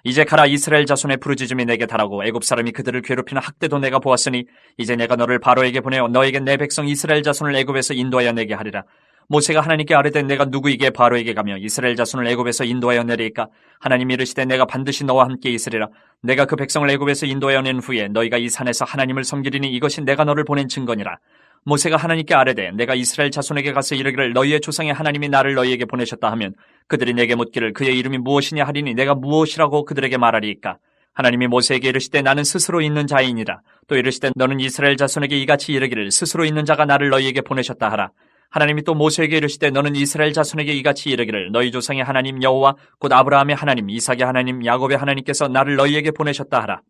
[SPEAKER 2] 이제 가라. 이스라엘 자손의 부르짖음이 내게 달하고 애굽 사람이 그들을 괴롭히는 학대도 내가 보았으니 이제 내가 너를 바로에게 보내어 너에게 내 백성 이스라엘 자손을 애굽에서 인도하여 내게 하리라. 모세가 하나님께 아뢰되 내가 누구에게 바로에게 가며 이스라엘 자손을 애굽에서 인도하여 내리까. 하나님이 이르시되 내가 반드시 너와 함께 있으리라. 내가 그 백성을 애굽에서 인도하여 낸 후에 너희가 이 산에서 하나님을 섬기리니 이것이 내가 너를 보낸 증거니라. 모세가 하나님께 아뢰되 내가 이스라엘 자손에게 가서 이르기를 너희의 조상의 하나님이 나를 너희에게 보내셨다 하면 그들이 내게 묻기를 그의 이름이 무엇이냐 하리니 내가 무엇이라고 그들에게 말하리이까. 하나님이 모세에게 이르시되 나는 스스로 있는 자이니라. 또 이르시되 너는 이스라엘 자손에게 이같이 이르기를 스스로 있는 자가 나를 너희에게 보내셨다 하라. 하나님이 또 모세에게 이르시되 너는 이스라엘 자손에게 이같이 이르기를 너희 조상의 하나님 여호와 곧 아브라함의 하나님 이삭의 하나님 야곱의 하나님께서 나를 너희에게 보내셨다 하라.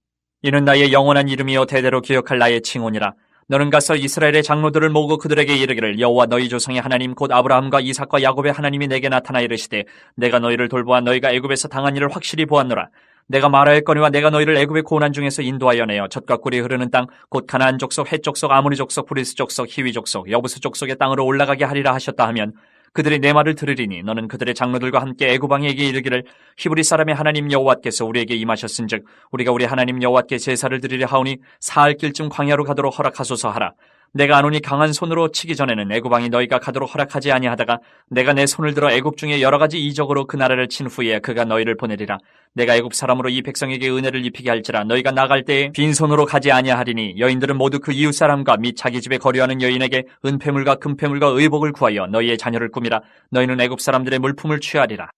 [SPEAKER 2] 이는 나의 영원한 이름이요 대대로 기억할 나의 칭호니라. 너는 가서 이스라엘의 장로들을 모으고 그들에게 이르기를 여호와 너희 조상의 하나님 곧 아브라함과 이삭과 야곱의 하나님이 내게 나타나 이르시되 내가 너희를 돌보아 너희가 애굽에서 당한 일을 확실히 보았노라. 내가 말하였거니와 내가 너희를 애굽의 고난 중에서 인도하여 내어 젖과 꿀이 흐르는 땅 곧 가나안 족속 헷 족속 아모리 족속 브리스 족속 히위 족속 여부스 족속의 땅으로 올라가게 하리라 하셨다 하면 그들이 내 말을 들으리니 너는 그들의 장로들과 함께 애굽 왕에게 이르기를 히브리 사람의 하나님 여호와께서 우리에게 임하셨은즉 우리가 우리 하나님 여호와께 제사를 드리려 하오니 사흘 길쯤 광야로 가도록 허락하소서 하라. 내가 안오니 강한 손으로 치기 전에는 애굽 왕이 너희가 가도록 허락하지 아니하다가 내가 내 손을 들어 애굽 중에 여러 가지 이적으로 그 나라를 친 후에 그가 너희를 보내리라. 내가 애굽 사람으로 이 백성에게 은혜를 입히게 할지라 너희가 나갈 때에 빈손으로 가지 아니하리니 여인들은 모두 그 이웃 사람과 및 자기 집에 거류하는 여인에게 은폐물과 금폐물과 의복을 구하여 너희의 자녀를 꾸미라. 너희는 애굽 사람들의 물품을 취하리라.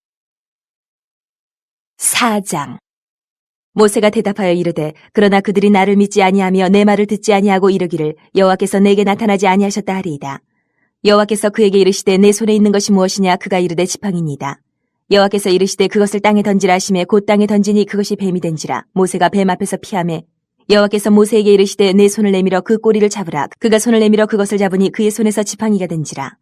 [SPEAKER 3] 4장. 모세가 대답하여 이르되 그러나 그들이 나를 믿지 아니하며 내 말을 듣지 아니하고 이르기를 여호와께서 내게 나타나지 아니하셨다 하리이다. 여호와께서 그에게 이르시되 내 손에 있는 것이 무엇이냐? 그가 이르되 지팡이니이다. 여호와께서 이르시되 그것을 땅에 던지라 하시매 곧 땅에 던지니 그것이 뱀이 된지라. 모세가 뱀 앞에서 피하매 여호와께서 모세에게 이르시되 내 손을 내밀어 그 꼬리를 잡으라. 그가 손을 내밀어 그것을 잡으니 그의 손에서 지팡이가 된지라.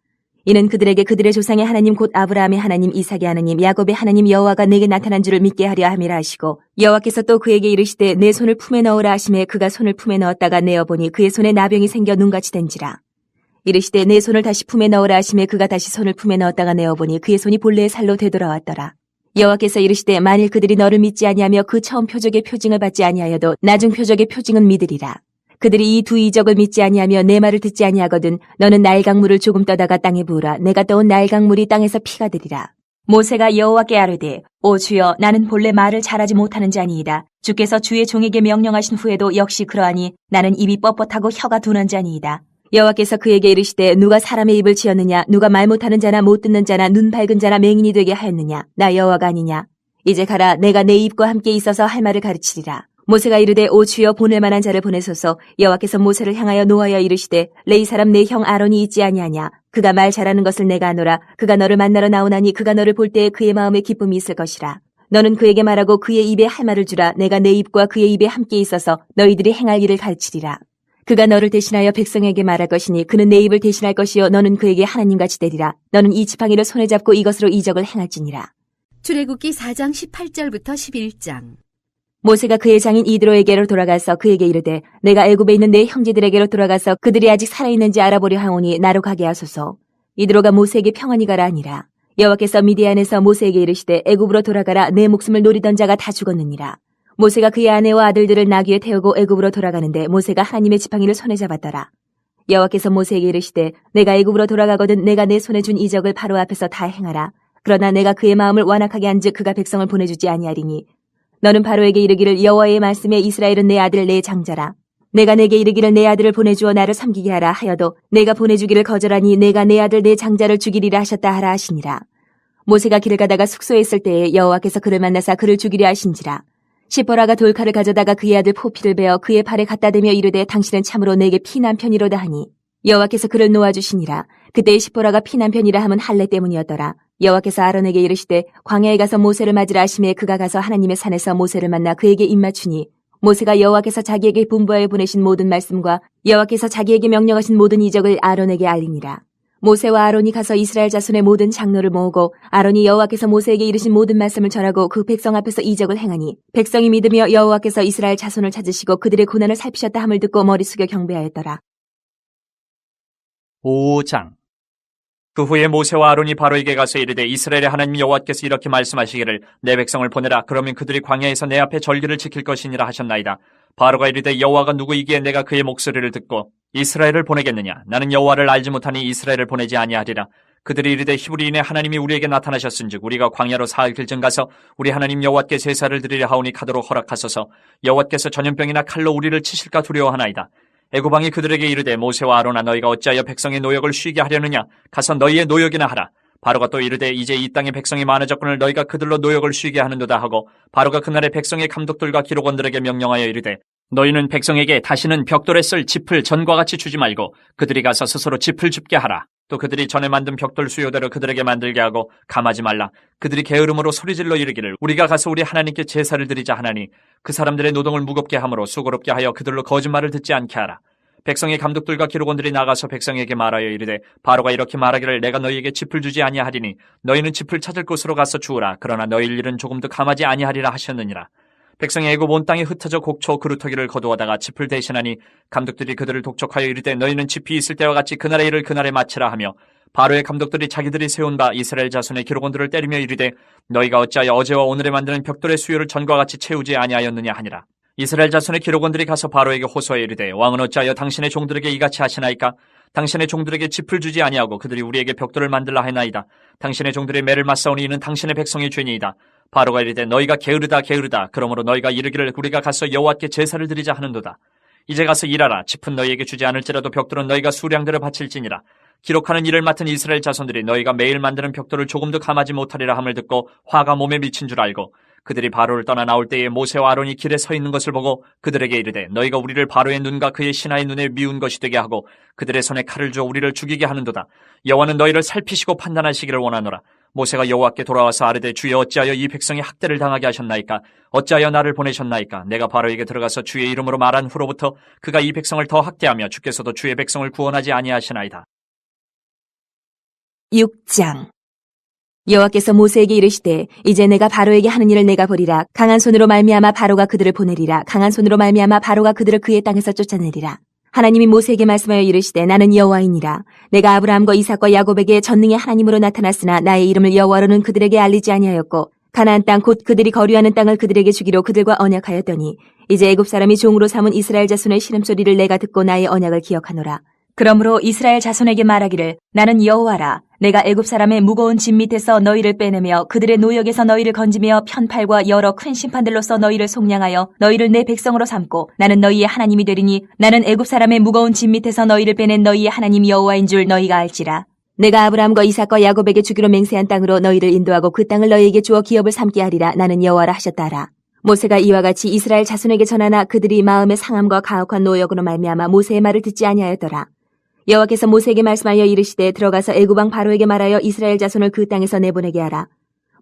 [SPEAKER 3] 이는 그들에게 그들의 조상의 하나님 곧 아브라함의 하나님, 이삭의 하나님, 야곱의 하나님 여호와가 내게 나타난 줄을 믿게 하려 함이라 하시고 여호와께서 또 그에게 이르시되 내 손을 품에 넣으라 하시매 그가 손을 품에 넣었다가 내어보니 그의 손에 나병이 생겨 눈같이 된지라. 이르시되 내 손을 다시 품에 넣으라 하시매 그가 다시 손을 품에 넣었다가 내어보니 그의 손이 본래의 살로 되돌아왔더라. 여호와께서 이르시되 만일 그들이 너를 믿지 아니하며 그 처음 표적의 표징을 받지 아니하여도 나중 표적의 표징은 믿으리라. 그들이 이 두 이적을 믿지 아니하며 내 말을 듣지 아니하거든 너는 나일강물을 조금 떠다가 땅에 부으라. 내가 떠온 나일강물이 땅에서 피가 되리라. 모세가 여호와께 아뢰되 오 주여 나는 본래 말을 잘하지 못하는 자니이다. 주께서 주의 종에게 명령하신 후에도 역시 그러하니 나는 입이 뻣뻣하고 혀가 둔한 자니이다. 여호와께서 그에게 이르시되 누가 사람의 입을 지었느냐? 누가 말 못하는 자나 못 듣는 자나 눈 밝은 자나 맹인이 되게 하였느냐? 나 여호와가 아니냐? 이제 가라. 내가 내 입과 함께 있어서 할 말을 가르치리라. 모세가 이르되 오 주여 보낼 만한 자를 보내소서. 여호와께서 모세를 향하여 노하여 이르시되 레위 사람 내 형 아론이 있지 아니하냐? 그가 말 잘하는 것을 내가 아노라. 그가 너를 만나러 나오나니 그가 너를 볼 때에 그의 마음에 기쁨이 있을 것이라. 너는 그에게 말하고 그의 입에 할 말을 주라. 내가 내 입과 그의 입에 함께 있어서 너희들이 행할 일을 가르치리라. 그가 너를 대신하여 백성에게 말할 것이니 그는 내 입을 대신할 것이요 너는 그에게 하나님같이 되리라. 너는 이 지팡이를 손에 잡고 이것으로 이적을 행할지니라.
[SPEAKER 1] 출애굽기 4장 18절부터 11장.
[SPEAKER 3] 모세가 그의 장인 이드로에게로 돌아가서 그에게 이르되 내가 애굽에 있는 내 형제들에게로 돌아가서 그들이 아직 살아있는지 알아보려 하오니 나로 가게 하소서. 이드로가 모세에게 평안히 가라 하니라. 여호와께서 미디안에서 모세에게 이르시되 애굽으로 돌아가라. 내 목숨을 노리던 자가 다 죽었느니라. 모세가 그의 아내와 아들들을 나귀에 태우고 애굽으로 돌아가는데 모세가 하나님의 지팡이를 손에 잡았더라. 여호와께서 모세에게 이르시되 내가 애굽으로 돌아가거든 내가 내 손에 준 이적을 바로 앞에서 다 행하라. 그러나 내가 그의 마음을 완악하게 한즉 그가 백성을 보내주지 아니하리니 너는 바로에게 이르기를 여호와의 말씀에 이스라엘은 내 아들 내 장자라. 내가 내게 이르기를 내 아들을 보내주어 나를 섬기게 하라 하여도 내가 보내주기를 거절하니 내가 내 아들 내 장자를 죽이리라 하셨다 하라 하시니라. 모세가 길을 가다가 숙소에 있을 때에 여호와께서 그를 만나사 그를 죽이려 하신지라. 시보라가 돌칼을 가져다가 그의 아들 포피를 베어 그의 팔에 갖다 대며 이르되 당신은 참으로 내게 피난편이로다 하니 여호와께서 그를 놓아주시니라. 그때 시보라가 피난편이라 함은 할례 때문이었더라. 여호와께서 아론에게 이르시되 광야에 가서 모세를 맞으라 하시매 그가 가서 하나님의 산에서 모세를 만나 그에게 입맞추니 모세가 여호와께서 자기에게 분부하여 보내신 모든 말씀과 여호와께서 자기에게 명령하신 모든 이적을 아론에게 알리니라. 모세와 아론이 가서 이스라엘 자손의 모든 장로를 모으고 아론이 여호와께서 모세에게 이르신 모든 말씀을 전하고 그 백성 앞에서 이적을 행하니 백성이 믿으며 여호와께서 이스라엘 자손을 찾으시고 그들의 고난을 살피셨다 함을 듣고 머리 숙여 경배하였더라.
[SPEAKER 2] 5장. 그 후에 모세와 아론이 바로에게 가서 이르되 이스라엘의 하나님 여호와께서 이렇게 말씀하시기를 내 백성을 보내라. 그러면 그들이 광야에서 내 앞에 절기를 지킬 것이니라 하셨나이다. 바로가 이르되 여호와가 누구이기에 내가 그의 목소리를 듣고 이스라엘을 보내겠느냐? 나는 여호와를 알지 못하니 이스라엘을 보내지 아니하리라. 그들이 이르되 히브리인의 하나님이 우리에게 나타나셨은즉 우리가 광야로 사흘길쯤 가서 우리 하나님 여호와께 제사를 드리려 하오니 가도록 허락하소서. 여호와께서 전염병이나 칼로 우리를 치실까 두려워하나이다. 애굽 왕이 그들에게 이르되 모세와 아론아 너희가 어찌하여 백성의 노역을 쉬게 하려느냐? 가서 너희의 노역이나 하라. 바로가 또 이르되 이제 이 땅의 백성이 많아졌거늘 너희가 그들로 노역을 쉬게 하는도다 하고 바로가 그날의 백성의 감독들과 기록원들에게 명령하여 이르되 너희는 백성에게 다시는 벽돌에 쓸 짚을 전과 같이 주지 말고 그들이 가서 스스로 짚을 줍게 하라. 또 그들이 전에 만든 벽돌 수요대로 그들에게 만들게 하고 감하지 말라. 그들이 게으름으로 소리질러 이르기를 우리가 가서 우리 하나님께 제사를 드리자 하나니 그 사람들의 노동을 무겁게 함으로 수고롭게 하여 그들로 거짓말을 듣지 않게 하라. 백성의 감독들과 기록원들이 나가서 백성에게 말하여 이르되 바로가 이렇게 말하기를 내가 너희에게 짚을 주지 아니하리니 너희는 짚을 찾을 곳으로 가서 주우라. 그러나 너희 일은 조금도 감하지 아니하리라 하셨느니라. 백성이 애굽 온 땅에 흩어져 곡초 그루터기를 거두어다가 짚을 대신하니 감독들이 그들을 독촉하여 이르되 너희는 짚이 있을 때와 같이 그날의 일을 그날에 마치라 하며 바로의 감독들이 자기들이 세운 바 이스라엘 자손의 기록원들을 때리며 이르되 너희가 어찌하여 어제와 오늘에 만드는 벽돌의 수요를 전과 같이 채우지 아니하였느냐 하니라. 이스라엘 자손의 기록원들이 가서 바로에게 호소하여 이르되 왕은 어찌하여 당신의 종들에게 이같이 하시나이까? 당신의 종들에게 짚을 주지 아니하고 그들이 우리에게 벽돌을 만들라 하나이다. 당신의 종들의 매를 맞사오니 이는 당신의 백성의 죄니이다. 바로가 이르되 너희가 게으르다 게으르다. 그러므로 너희가 이르기를 우리가 가서 여호와께 제사를 드리자 하는도다. 이제 가서 일하라. 짚은 너희에게 주지 않을지라도 벽돌은 너희가 수량대로 바칠지니라. 기록하는 일을 맡은 이스라엘 자손들이 너희가 매일 만드는 벽돌을 조금도 감하지 못하리라 함을 듣고 화가 몸에 미친 줄 알고 그들이 바로를 떠나 나올 때에 모세와 아론이 길에 서 있는 것을 보고 그들에게 이르되 너희가 우리를 바로의 눈과 그의 신하의 눈에 미운 것이 되게 하고 그들의 손에 칼을 주어 우리를 죽이게 하는도다. 여호와는 너희를 살피시고 판단하시기를 원하노라. 모세가 여호와께 돌아와서 아뢰되 주여 어찌하여 이 백성이 학대를 당하게 하셨나이까? 어찌하여 나를 보내셨나이까? 내가 바로에게 들어가서 주의 이름으로 말한 후로부터 그가 이 백성을 더 학대하며 주께서도 주의 백성을 구원하지 아니하시나이다.
[SPEAKER 3] 6장. 여호와께서 모세에게 이르시되 이제 내가 바로에게 하는 일을 내가 보리라. 강한 손으로 말미암아 바로가 그들을 보내리라. 강한 손으로 말미암아 바로가 그들을 그의 땅에서 쫓아내리라. 하나님이 모세에게 말씀하여 이르시되 나는 여호와이니라. 내가 아브라함과 이삭과 야곱에게 전능의 하나님으로 나타났으나 나의 이름을 여호와로는 그들에게 알리지 아니하였고 가나안 땅 곧 그들이 거류하는 땅을 그들에게 주기로 그들과 언약하였더니 이제 애굽 사람이 종으로 삼은 이스라엘 자손의 신음소리를 내가 듣고 나의 언약을 기억하노라. 그러므로 이스라엘 자손에게 말하기를 나는 여호와라. 내가 애굽 사람의 무거운 짐 밑에서 너희를 빼내며 그들의 노역에서 너희를 건지며 편팔과 여러 큰 심판들로서 너희를 속량하여 너희를 내 백성으로 삼고 나는 너희의 하나님이 되리니 나는 애굽 사람의 무거운 짐 밑에서 너희를 빼낸 너희의 하나님 여호와인 줄 너희가 알지라. 내가 아브라함과 이삭과 야곱에게 주기로 맹세한 땅으로 너희를 인도하고 그 땅을 너희에게 주어 기업을 삼게 하리라. 나는 여호와라 하셨다라. 모세가 이와 같이 이스라엘 자손에게 전하나 그들이 마음의 상함과 가혹한 노역으로 말미암아 모세의 말을 듣지 아니하였더라. 여호와께서 모세에게 말씀하여 이르시되 들어가서 애굽 왕 바로에게 말하여 이스라엘 자손을 그 땅에서 내보내게 하라.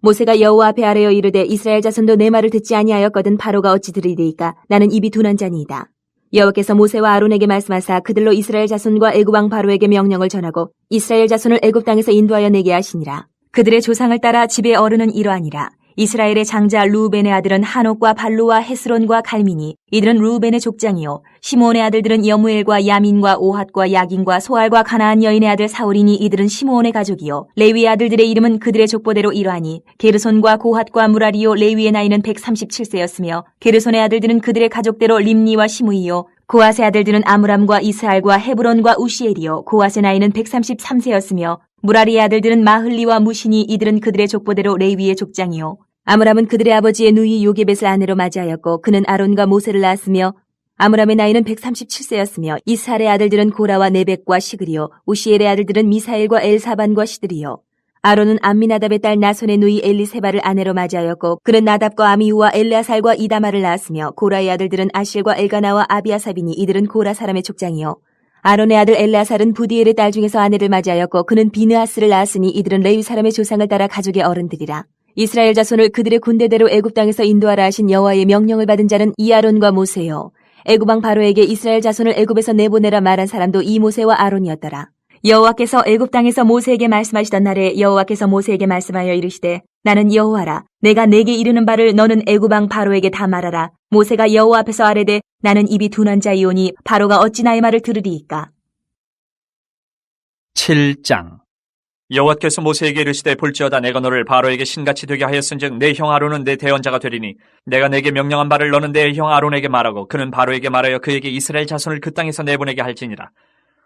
[SPEAKER 3] 모세가 여호와 앞에 아뢰어 이르되 이스라엘 자손도 내 말을 듣지 아니하였거든 바로가 어찌 들으리이까? 나는 입이 둔한 자니이다. 여호와께서 모세와 아론에게 말씀하사 그들로 이스라엘 자손과 애굽 왕 바로에게 명령을 전하고 이스라엘 자손을 애굽 땅에서 인도하여 내게 하시니라. 그들의 조상을 따라 집의 어른은 이러하니라. 이스라엘의 장자 루벤의 아들은 한옥과 발루와 헤스론과 갈미니 이들은 루벤의 족장이요 시므온의 아들들은 여무엘과 야민과 오핫과 야긴과 소알과 가나안 여인의 아들 사울이니 이들은 시므온의 가족이요 레위의 아들들의 이름은 그들의 족보대로 이러하니 게르손과 고핫과 무라리요 레위의 나이는 137세였으며 게르손의 아들들은 그들의 가족대로 림니와 시므이요 고핫의 아들들은 아므람과 이스할과 헤브론과 우시엘이요 고핫의 나이는 133세였으며 무라리의 아들들은 마흘리와 무시니 이들은 그들의 족보대로 레위의 족장이요 아므람은 그들의 아버지의 누이 요게벳을 아내로 맞이하였고 그는 아론과 모세를 낳았으며 아므람의 나이는 137세였으며 이스할의 아들들은 고라와 네벡과 시그리요 우시엘의 아들들은 미사엘과 엘사반과 시드리요 아론은 암미나답의 딸 나손의 누이 엘리세바를 아내로 맞이하였고 그는 나답과 아미후와 엘레아살과 이다마를 낳았으며 고라의 아들들은 아실과 엘가나와 아비아삽이니 이들은 고라 사람의 족장이요 아론의 아들 엘레아살은 부디엘의 딸 중에서 아내를 맞이하였고 그는 비느하스를 낳았으니 이들은 레위 사람의 조상을 따라 가족의 어른들이라. 이스라엘 자손을 그들의 군대대로 애굽 땅에서 인도하라 하신 여호와의 명령을 받은 자는 이 아론과 모세요. 애굽 왕 바로에게 이스라엘 자손을 애굽에서 내보내라 말한 사람도 이 모세와 아론이었더라. 여호와께서 애굽 땅에서 모세에게 말씀하시던 날에 여호와께서 모세에게 말씀하여 이르시되 나는 여호와라. 내가 내게 이르는 바를 너는 애굽 왕 바로에게 다 말하라. 모세가 여호와 앞에서 아뢰되 나는 입이 둔한 자이오니 바로가 어찌 나의 말을 들으리이까?
[SPEAKER 2] 7장. 여호와께서 모세에게 이르시되 볼지어다 내가 너를 바로에게 신같이 되게 하였은즉 내 형 아론은 내 대언자가 되리니 내가 내게 명령한 바를 너는 내 형 아론에게 말하고 그는 바로에게 말하여 그에게 이스라엘 자손을 그 땅에서 내보내게 할지니라.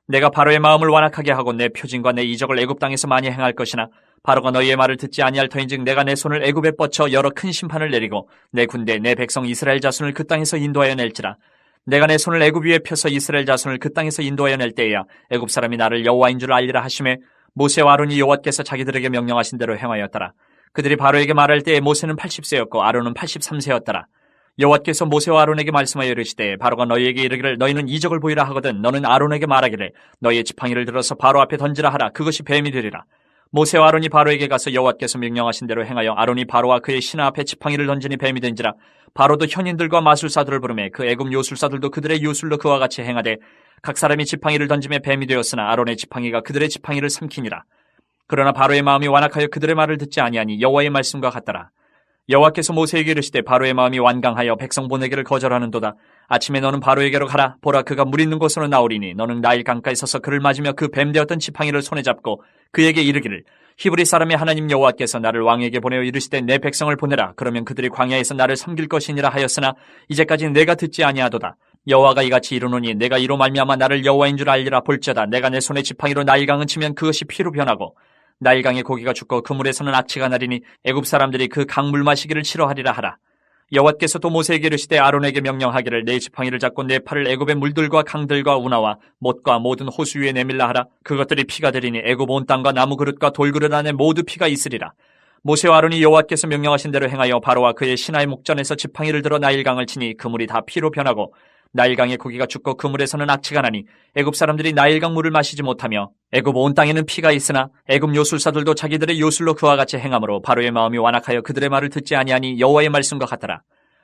[SPEAKER 2] 내가 바로의 마음을 완악하게 하고 내 표징과 내 이적을 애굽 땅에서 많이 행할 것이나 바로가 너희의 말을 듣지 아니할 터인즉 내가 내 손을 애굽에 뻗쳐 여러 큰 심판을 내리고 내 군대 내 백성 이스라엘 자손을 그 땅에서 인도하여 낼지라. 내가 내 손을 애굽 위에 펴서 이스라엘 자손을 그 땅에서 인도하여 낼 때에야 애굽 사람이 나를 여호와인 줄 알리라 하시매 모세와 아론이 여호와께서 자기들에게 명령하신 대로 행하였더라. 그들이 바로에게 말할 때에 모세는 80세였고 아론은 83세였더라. 여호와께서 모세와 아론에게 말씀하여 이르시되 바로가 너희에게 이르기를 너희는 이적을 보이라 하거든 너는 아론에게 말하기를 너희의 지팡이를 들어서 바로 앞에 던지라 하라. 그것이 뱀이 되리라. 모세와 아론이 바로에게 가서 여호와께서 명령하신 대로 행하여 아론이 바로와 그의 신하 앞에 지팡이를 던지니 뱀이 된지라. 바로도 현인들과 마술사들을 부르매 그 애굽 요술사들도 그들의 요술로 그와 같이 행하되 각 사람이 지팡이를 던지며 뱀이 되었으나 아론의 지팡이가 그들의 지팡이를 삼키니라. 그러나 바로의 마음이 완악하여 그들의 말을 듣지 아니하니 여호와의 말씀과 같더라. 여호와께서 모세에게 이르시되 바로의 마음이 완강하여 백성 보내기를 거절하는도다. 아침에 너는 바로에게로 가라. 보라 그가 물 있는 곳으로 나오리니 너는 나일 강가에 서서 그를 맞으며 그 뱀 되었던 지팡이를 손에 잡고 그에게 이르기를 히브리 사람의 하나님 여호와께서 나를 왕에게 보내어 이르시되 내 백성을 보내라. 그러면 그들이 광야에서 나를 섬길 것이니라 하였으나 이제까지 내가 듣지 아니하도다. 여호와가 이같이 이르노니 내가 이로 말미암아 나를 여호와인 줄 알리라. 볼지어다 내가 내 손에 지팡이로 나일강을 치면 그것이 피로 변하고 나일강의 고기가 죽고 그 물에서는 악취가 나리니 애굽 사람들이 그 강물 마시기를 싫어하리라 하라. 여호와께서 또 모세에게 이르시되 아론에게 명령하기를 내 지팡이를 잡고 내 팔을 애굽의 물들과 강들과 운하와 못과 모든 호수 위에 내밀라 하라. 그것들이 피가 되리니 애굽 온 땅과 나무 그릇과 돌그릇 안에 모두 피가 있으리라. 모세와 아론이 여호와께서 명령하신 대로 행하여 바로와 그의 신하의 목전에서 지팡이를 들어 나일강을 치니 그 물이 다 피로 변하고 나일강의 고기가 죽고 그 물에서는 악취가 나니 애굽 사람들이 나일강 물을 마시지 못하며 애굽 온 땅에는 피가 있으나 애굽 요술사들도 자기들의 요술로 그와 같이 행함으로 바로의 마음이 완악하여 그들의 말을 듣지 아니하니 여호와의 말씀과 같더라.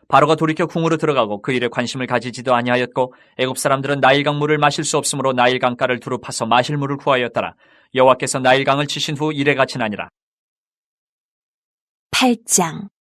[SPEAKER 2] 바로가 돌이켜 궁으로 들어가고 그 일에 관심을 가지지도 아니하였고 애굽 사람들은 나일강 물을 마실 수 없으므로 나일강가를 두루 파서 마실 물을 구하였더라. 여호와께서 나일강을 치신 후 이래같이 나니라.
[SPEAKER 3] 8장.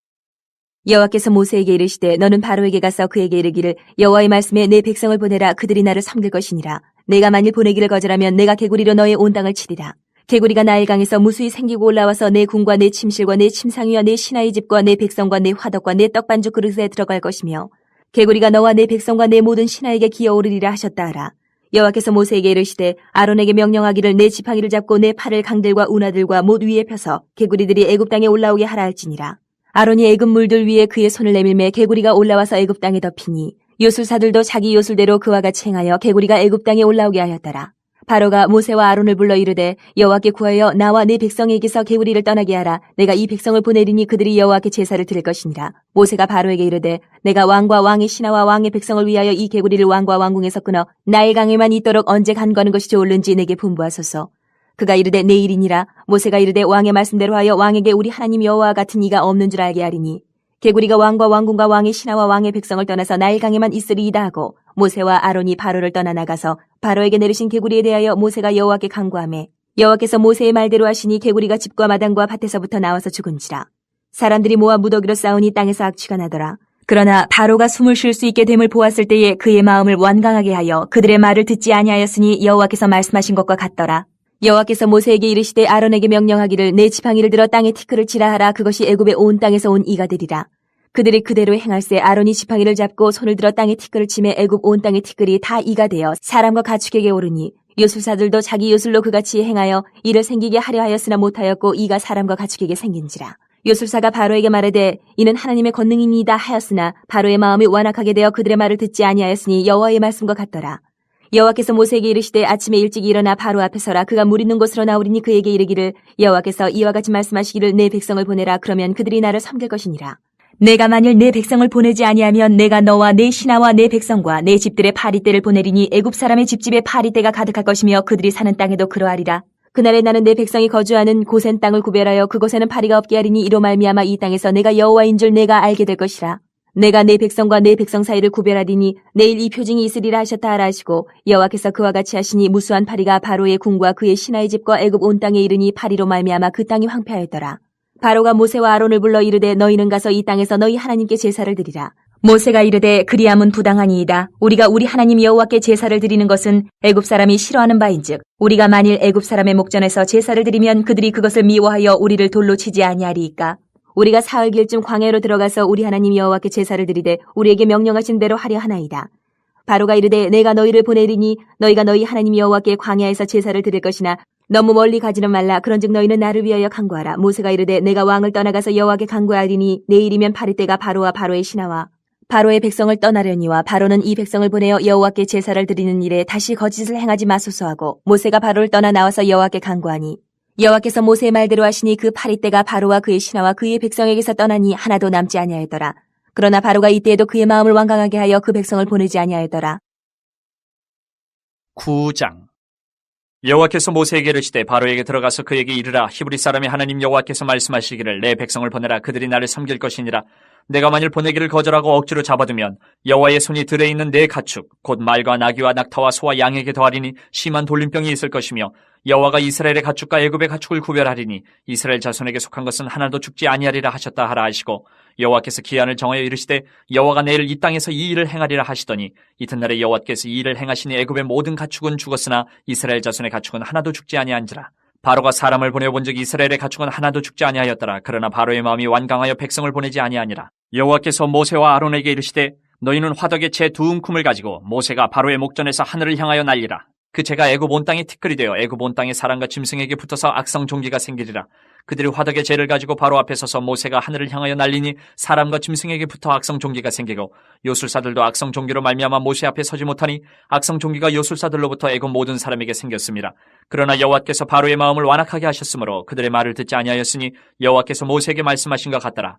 [SPEAKER 3] 여호와께서 모세에게 이르시되 너는 바로에게 가서 그에게 이르기를 여호와의 말씀에 내 백성을 보내라. 그들이 나를 섬길 것이니라. 내가 만일 보내기를 거절하면 내가 개구리로 너의 온 땅을 치리라. 개구리가 나일강에서 무수히 생기고 올라와서 내 궁과 내 침실과 내 침상위와 내 신하의 집과 내 백성과 내 화덕과 내 떡반죽 그릇에 들어갈 것이며 개구리가 너와 내 백성과 내 모든 신하에게 기어오르리라 하셨다 하라. 여호와께서 모세에게 이르시되 아론에게 명령하기를 내 지팡이를 잡고 내 팔을 강들과 운하들과 못 위에 펴서 개구리들이 애굽 땅에 올라오게 하라 할지니라. 아론이 애굽 물들 위에 그의 손을 내밀매 개구리가 올라와서 애굽 땅에 덮이니 요술사들도 자기 요술대로 그와 같이 행하여 개구리가 애굽 땅에 올라오게 하였더라. 바로가 모세와 아론을 불러 이르되 여호와께 구하여 나와 네 백성에게서 개구리를 떠나게 하라. 내가 이 백성을 보내리니 그들이 여호와께 제사를 드릴 것이니라. 모세가 바로에게 이르되 내가 왕과 왕의 신하와 왕의 백성을 위하여 이 개구리를 왕과 왕궁에서 끊어 나일강에만 있도록 언제 간과하는 것이 좋을는지 내게 분부하소서. 그가 이르되 내일이니라. 모세가 이르되 왕의 말씀대로 하여 왕에게 우리 하나님 여호와와 같은 이가 없는 줄 알게 하리니 개구리가 왕과 왕궁과 왕의 신하와 왕의 백성을 떠나서 나일강에만 있으리이다 하고 모세와 아론이 바로를 떠나 나가서 바로에게 내리신 개구리에 대하여 모세가 여호와께 간구하매 여호와께서 모세의 말대로 하시니 개구리가 집과 마당과 밭에서부터 나와서 죽은지라. 사람들이 모아 무더기로 싸우니 땅에서 악취가 나더라. 그러나 바로가 숨을 쉴 수 있게 됨을 보았을 때에 그의 마음을 완강하게 하여 그들의 말을 듣지 아니하였으니 여호와께서 말씀하신 것과 같더라. 여호와께서 모세에게 이르시되 아론에게 명령하기를 내 지팡이를 들어 땅에 티끌을 치라 하라. 그것이 애굽의 온 땅에서 온 이가 되리라. 그들이 그대로 행할세 아론이 지팡이를 잡고 손을 들어 땅에 티끌을 치매 애굽 온 땅의 티끌이 다 이가 되어 사람과 가축에게 오르니 요술사들도 자기 요술로 그같이 행하여 이를 생기게 하려 하였으나 못하였고 이가 사람과 가축에게 생긴지라. 요술사가 바로에게 말하되 이는 하나님의 권능이니이다 하였으나 바로의 마음이 완악하게 되어 그들의 말을 듣지 아니하였으니 여호와의 말씀과 같더라. 여호와께서 모세에게 이르시되 아침에 일찍 일어나 바로 앞에 서라. 그가 물 있는 곳으로 나오리니 그에게 이르기를 여호와께서 이와 같이 말씀하시기를 내 백성을 보내라. 그러면 그들이 나를 섬길 것이니라. 내가 만일 내 백성을 보내지 아니하면 내가 너와 내 신하와 내 백성과 내 집들의 파리떼를 보내리니 애굽 사람의 집집에 파리떼가 가득할 것이며 그들이 사는 땅에도 그러하리라. 그날에 나는 내 백성이 거주하는 고센 땅을 구별하여 그곳에는 파리가 없게 하리니 이로 말미암아 이 땅에서 내가 여호와인 줄 내가 알게 될 것이라. 내가 내 백성과 내 백성 사이를 구별하리니 내일 이 표징이 있으리라 하셨다 하라 하시고 여호와께서 그와 같이 하시니 무수한 파리가 바로의 궁과 그의 신하의 집과 애굽 온 땅에 이르니 파리로 말미암아 그 땅이 황폐하였더라. 바로가 모세와 아론을 불러 이르되 너희는 가서 이 땅에서 너희 하나님께 제사를 드리라. 모세가 이르되 그리함은 부당하니이다. 우리가 우리 하나님 여호와께 제사를 드리는 것은 애굽 사람이 싫어하는 바인즉 우리가 만일 애굽 사람의 목전에서 제사를 드리면 그들이 그것을 미워하여 우리를 돌로 치지 아니하리이까. 우리가 사흘길쯤 광야로 들어가서 우리 하나님 여호와께 제사를 드리되 우리에게 명령하신 대로 하려 하나이다. 바로가 이르되 내가 너희를 보내리니 너희가 너희 하나님 여호와께 광야에서 제사를 드릴 것이나 너무 멀리 가지는 말라. 그런즉 너희는 나를 위하여 간구하라. 모세가 이르되 내가 왕을 떠나가서 여호와께 간구하리니 내일이면 파리떼가 바로와 바로의 신하와 바로의 백성을 떠나려니와 바로는 이 백성을 보내어 여호와께 제사를 드리는 일에 다시 거짓을 행하지 마소서 하고 모세가 바로를 떠나 나와서 여호와께 간구하니 여호와께서 모세의 말대로 하시니 그 파리떼가 바로와 그의 신하와 그의 백성에게서 떠나니 하나도 남지 아니하였더라. 그러나 바로가 이때에도 그의 마음을 완강하게 하여 그 백성을 보내지 아니하였더라.
[SPEAKER 2] 9장. 여호와께서 모세에게 이르시되 바로에게 들어가서 그에게 이르라. 히브리 사람의 하나님 여호와께서 말씀하시기를 내 백성을 보내라. 그들이 나를 섬길 것이니라. 내가 만일 보내기를 거절하고 억지로 잡아두면 여호와의 손이 들에 있는 내 가축 곧 말과 나귀와 낙타와 소와 양에게 더하리니 심한 돌림병이 있을 것이며 여호와가 이스라엘의 가축과 애굽의 가축을 구별하리니 이스라엘 자손에게 속한 것은 하나도 죽지 아니하리라 하셨다 하라 하시고 여호와께서 기한을 정하여 이르시되 여호와가 내일 이 땅에서 이 일을 행하리라 하시더니 이튿날에 여호와께서 이 일을 행하시니 애굽의 모든 가축은 죽었으나 이스라엘 자손의 가축은 하나도 죽지 아니한지라. 바로가 사람을 보내본 적 이스라엘의 가축은 하나도 죽지 아니하였더라. 그러나 바로의 마음이 완강하여 백성을 보내지 아니하니라. 여호와께서 모세와 아론에게 이르시되 너희는 화덕에 재 두 움큼을 가지고 모세가 바로의 목전에서 하늘을 향하여 날리라. 그 재가 애굽 온 땅에 티끌이 되어 애굽 온 땅의 사람과 짐승에게 붙어서 악성 종기가 생기리라. 그들이 화덕의 재를 가지고 바로 앞에 서서 모세가 하늘을 향하여 날리니 사람과 짐승에게 붙어 악성 종기가 생기고 요술사들도 악성 종기로 말미암아 모세 앞에 서지 못하니 악성 종기가 요술사들로부터 애굽 모든 사람에게 생겼습니다. 그러나 여호와께서 바로의 마음을 완악하게 하셨으므로 그들의 말을 듣지 아니하였으니 여호와께서 모세에게 말씀하신 것 같더라.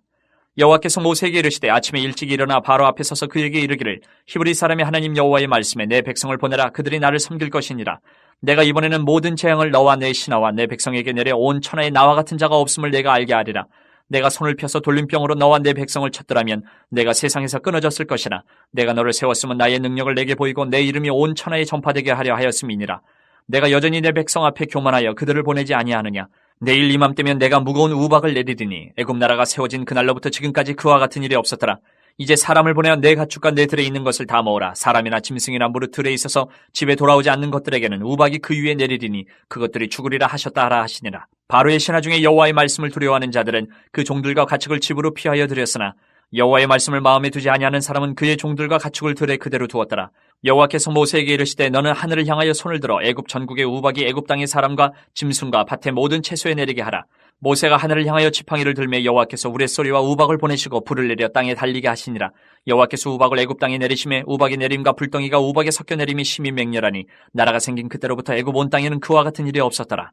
[SPEAKER 2] 여호와께서 모세에게 이르시되 아침에 일찍 일어나 바로 앞에 서서 그에게 이르기를 히브리 사람의 하나님 여호와의 말씀에 내 백성을 보내라. 그들이 나를 섬길 것이니라. 내가 이번에는 모든 재앙을 너와 내 신하와 내 백성에게 내려 온 천하에 나와 같은 자가 없음을 내가 알게 하리라. 내가 손을 펴서 돌림병으로 너와 내 백성을 쳤더라면 내가 세상에서 끊어졌을 것이나 내가 너를 세웠으면 나의 능력을 내게 보이고 내 이름이 온 천하에 전파되게 하려 하였음이니라. 내가 여전히 내 백성 앞에 교만하여 그들을 보내지 아니하느냐. 내일 이맘때면 내가 무거운 우박을 내리리니 애굽 나라가 세워진 그날로부터 지금까지 그와 같은 일이 없었더라. 이제 사람을 보내어 내 가축과 내 들에 있는 것을 다 모으라. 사람이나 짐승이나 무릇 들에 있어서 집에 돌아오지 않는 것들에게는 우박이 그 위에 내리리니 그것들이 죽으리라 하셨다 하라 하시니라. 바로의 신하 중에 여호와의 말씀을 두려워하는 자들은 그 종들과 가축을 집으로 피하여 들였으나 여호와의 말씀을 마음에 두지 아니하는 사람은 그의 종들과 가축을 들에 그대로 두었더라. 여호와께서 모세에게 이르시되 너는 하늘을 향하여 손을 들어 애굽 전국의 우박이 애굽 땅의 사람과 짐승과 밭의 모든 채소에 내리게 하라. 모세가 하늘을 향하여 지팡이를 들매 여호와께서 우레소리와 우박을 보내시고 불을 내려 땅에 달리게 하시니라. 여호와께서 우박을 애굽 땅에 내리심에 우박의 내림과 불덩이가 우박에 섞여 내림이 심히 맹렬하니 나라가 생긴 그때로부터 애굽 온 땅에는 그와 같은 일이 없었더라.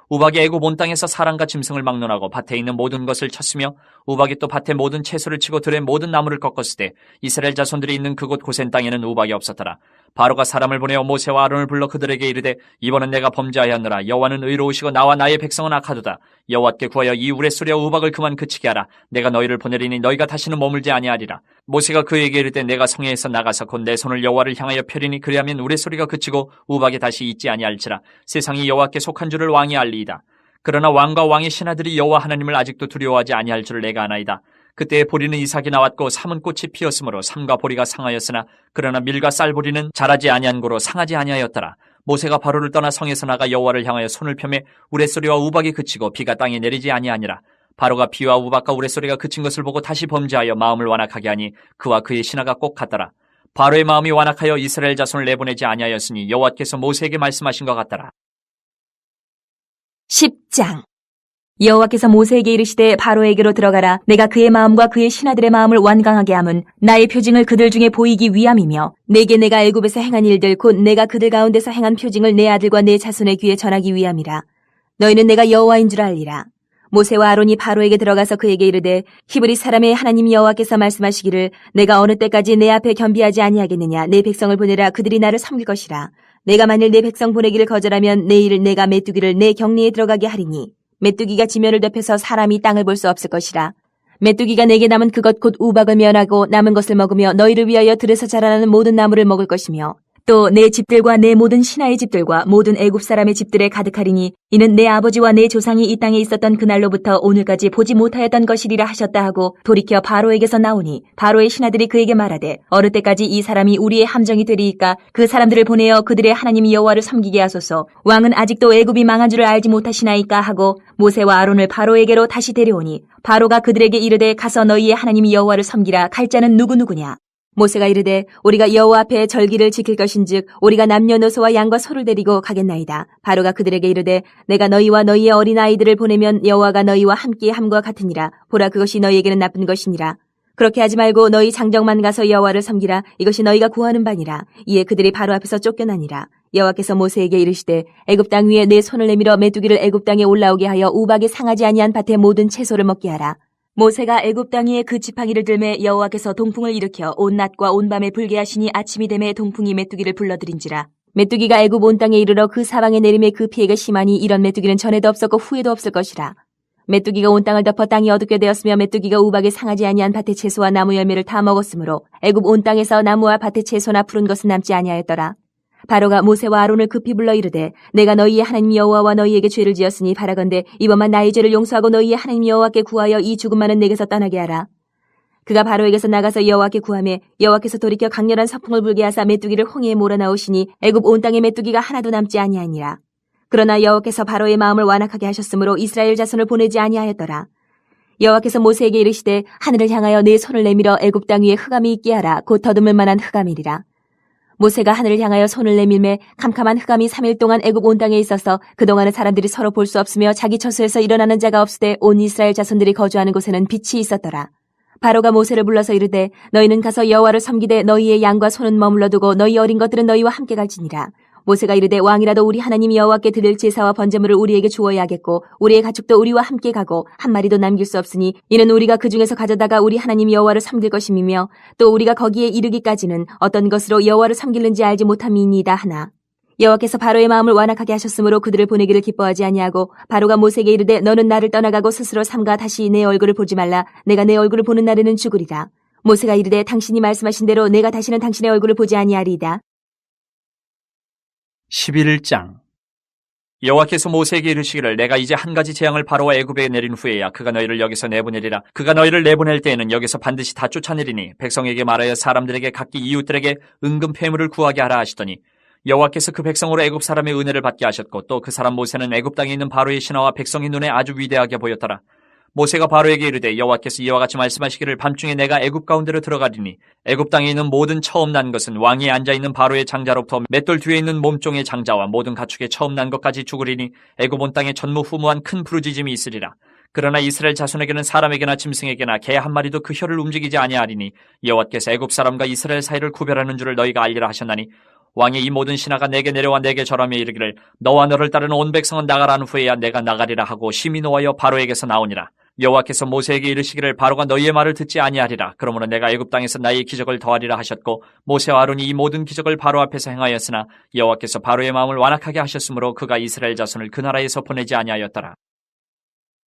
[SPEAKER 2] 우박이 애굽 온 땅에서 사람과 짐승을 막론하고 밭에 있는 모든 것을 쳤으며 우박이 또 밭의 모든 채소를 치고 들의 모든 나무를 꺾었을 때 이스라엘 자손들이 있는 그곳 고센 땅에는 우박이 없었더라. 바로가 사람을 보내어 모세와 아론을 불러 그들에게 이르되 이번은 내가 범죄하였노라. 여호와는 의로우시고 나와 나의 백성은 악하도다. 여호와께 구하여 이 우레소리와 우박을 그만 그치게 하라. 내가 너희를 보내리니 너희가 다시는 머물지 아니하리라. 모세가 그에게 이르되 내가 성회에서 나가서 곧 내 손을 여호와를 향하여 펴리니 그리하면 우레소리가 그치고 우박이 다시 있지 아니할지라. 세상이 여호와께 속한 줄을 왕이 알리이다. 그러나 왕과 왕의 신하들이 여호와 하나님을 아직도 두려워하지 아니할 줄을 내가 아나이다. 그때에 보리는 이삭이 나왔고 삼은 꽃이 피었으므로 삼과 보리가 상하였으나 그러나 밀과 쌀보리는 자라지 아니한 고로 상하지 아니하였더라. 모세가 바로를 떠나 성에서 나가 여호와를 향하여 손을 펴매 우레소리와 우박이 그치고 비가 땅에 내리지 아니하니라. 바로가 비와 우박과 우레소리가 그친 것을 보고 다시 범죄하여 마음을 완악하게 하니 그와 그의 신하가 꼭 같더라. 바로의 마음이 완악하여 이스라엘 자손을 내보내지 아니하였으니 여호와께서 모세에게 말씀하신 것 같더라.
[SPEAKER 3] 10장. 여호와께서 모세에게 이르시되 바로에게로 들어가라. 내가 그의 마음과 그의 신하들의 마음을 완강하게 함은 나의 표징을 그들 중에 보이기 위함이며 내게 내가 애굽에서 행한 일들 곧 내가 그들 가운데서 행한 표징을 내 아들과 내 자손의 귀에 전하기 위함이라. 너희는 내가 여호와인 줄 알리라. 모세와 아론이 바로에게 들어가서 그에게 이르되 히브리 사람의 하나님 여호와께서 말씀하시기를 내가 어느 때까지 내 앞에 겸비하지 아니하겠느냐. 내 백성을 보내라. 그들이 나를 섬길 것이라. 내가 만일 내 백성 보내기를 거절하면 내일 내가 메뚜기를 내 격리에 들어가게 하리니 메뚜기가 지면을 덮여서 사람이 땅을 볼 수 없을 것이라. 메뚜기가 내게 남은 그것 곧 우박을 면하고 남은 것을 먹으며 너희를 위하여 들에서 자라나는 모든 나무를 먹을 것이며 또 내 집들과 내 모든 신하의 집들과 모든 애굽 사람의 집들에 가득하리니 이는 내 아버지와 내 조상이 이 땅에 있었던 그날로부터 오늘까지 보지 못하였던 것이리라 하셨다 하고 돌이켜 바로에게서 나오니 바로의 신하들이 그에게 말하되 어느 때까지 이 사람이 우리의 함정이 되리이까 그 사람들을 보내어 그들의 하나님 여호와를 섬기게 하소서. 왕은 아직도 애굽이 망한 줄을 알지 못하시나이까 하고 모세와 아론을 바로에게로 다시 데려오니 바로가 그들에게 이르되 가서 너희의 하나님 여호와를 섬기라. 갈 자는 누구누구냐. 모세가 이르되 우리가 여호와 앞에 절기를 지킬 것인즉 우리가 남녀노소와 양과 소를 데리고 가겠나이다. 바로가 그들에게 이르되 내가 너희와 너희의 어린아이들을 보내면 여호와가 너희와 함께 함과 같으니라. 보라 그것이 너희에게는 나쁜 것이니라. 그렇게 하지 말고 너희 장정만 가서 여호와를 섬기라. 이것이 너희가 구하는 바니라. 이에 그들이 바로 앞에서 쫓겨나니라. 여호와께서 모세에게 이르시되 애굽 땅 위에 내 손을 내밀어 메뚜기를 애굽 땅에 올라오게 하여 우박이 상하지 아니한 밭의 모든 채소를 먹게 하라. 모세가 애굽 땅 위에 그 지팡이를 들매 여호와께서 동풍을 일으켜 온 낮과 온 밤에 불게 하시니 아침이 되매 동풍이 메뚜기를 불러들인지라. 메뚜기가 애굽 온 땅에 이르러 그 사방에 내림에 그 피해가 심하니 이런 메뚜기는 전에도 없었고 후에도 없을 것이라. 메뚜기가 온 땅을 덮어 땅이 어둡게 되었으며 메뚜기가 우박에 상하지 아니한 밭의 채소와 나무 열매를 다 먹었으므로 애굽 온 땅에서 나무와 밭의 채소나 푸른 것은 남지 아니하였더라. 바로가 모세와 아론을 급히 불러 이르되 내가 너희의 하나님 여호와와 너희에게 죄를 지었으니 바라건대 이번만 나의 죄를 용서하고 너희의 하나님 여호와께 구하여 이 죽음만은 내게서 떠나게 하라. 그가 바로에게서 나가서 여호와께 구하매 여호와께서 돌이켜 강렬한 서풍을 불게 하사 메뚜기를 홍해에 몰아넣으시니 애굽 온 땅에 메뚜기가 하나도 남지 아니하니라. 그러나 여호와께서 바로의 마음을 완악하게 하셨으므로 이스라엘 자손을 보내지 아니하였더라. 여호와께서 모세에게 이르시되 하늘을 향하여 네 손을 내밀어 애굽 땅 위에 흑암이 있게 하라. 곧 더듬을 만한 흑암이리라. 모세가 하늘을 향하여 손을 내밀매 캄캄한 흑암이 3일 동안 애굽 온 땅에 있어서 그동안은 사람들이 서로 볼 수 없으며 자기 처소에서 일어나는 자가 없으되 온 이스라엘 자손들이 거주하는 곳에는 빛이 있었더라. 바로가 모세를 불러서 이르되 너희는 가서 여호와를 섬기되 너희의 양과 소는 머물러 두고 너희 어린 것들은 너희와 함께 갈지니라. 모세가 이르되 왕이라도 우리 하나님 여호와께 드릴 제사와 번제물을 우리에게 주어야 하겠고 우리의 가축도 우리와 함께 가고 한 마리도 남길 수 없으니 이는 우리가 그 중에서 가져다가 우리 하나님 여호와를 섬길 것임이며 또 우리가 거기에 이르기까지는 어떤 것으로 여호와를 섬기는지 알지 못함이니이다 하나. 여호와께서 바로의 마음을 완악하게 하셨으므로 그들을 보내기를 기뻐하지 아니하고 바로가 모세에게 이르되 너는 나를 떠나가고 스스로 삼가 다시 내 얼굴을 보지 말라. 내가 내 얼굴을 보는 날에는 죽으리라. 모세가 이르되 당신이 말씀하신 대로 내가 다시는 당신의 얼굴을 보지 아니하리이다.
[SPEAKER 2] 11장. 여호와께서 모세에게 이르시기를 내가 이제 한 가지 재앙을 바로와 애굽에 내린 후에야 그가 너희를 여기서 내보내리라. 그가 너희를 내보낼 때에는 여기서 반드시 다 쫓아내리니 백성에게 말하여 사람들에게 각기 이웃들에게 은금 패물을 구하게 하라 하시더니 여호와께서 그 백성으로 애굽 사람의 은혜를 받게 하셨고 또 그 사람 모세는 애굽 땅에 있는 바로의 신하와 백성의 눈에 아주 위대하게 보였더라. 모세가 바로에게 이르되 여호와께서 이와 같이 말씀하시기를 밤중에 내가 애굽 가운데로 들어가리니 애굽 땅에 있는 모든 처음 난 것은 왕위에 앉아있는 바로의 장자로부터 맷돌 뒤에 있는 몸종의 장자와 모든 가축의 처음 난 것까지 죽으리니 애굽 온 땅에 전무후무한 큰 부르짖음이 있으리라. 그러나 이스라엘 자손에게는 사람에게나 짐승에게나 개 한 마리도 그 혀를 움직이지 아니하리니 여호와께서 애굽 사람과 이스라엘 사이를 구별하는 줄을 너희가 알리라 하셨나니 왕이 이 모든 신하가 내게 내려와 내게 절하며 이르기를 너와 너를 따르는 온 백성은 나가라는 후에야 내가 나가리라 하고 심히 노하여 바로에게서 나오니라. 여호와께서 모세에게 이르시기를 바로가 너희의 말을 듣지 아니하리라. 그러므로 내가 애굽 땅에서 나의 기적을 더하리라 하셨고 모세와 아론이 이 모든 기적을 바로 앞에서 행하였으나 여호와께서 바로의 마음을 완악하게 하셨으므로 그가 이스라엘 자손을 그 나라에서 보내지 아니하였더라.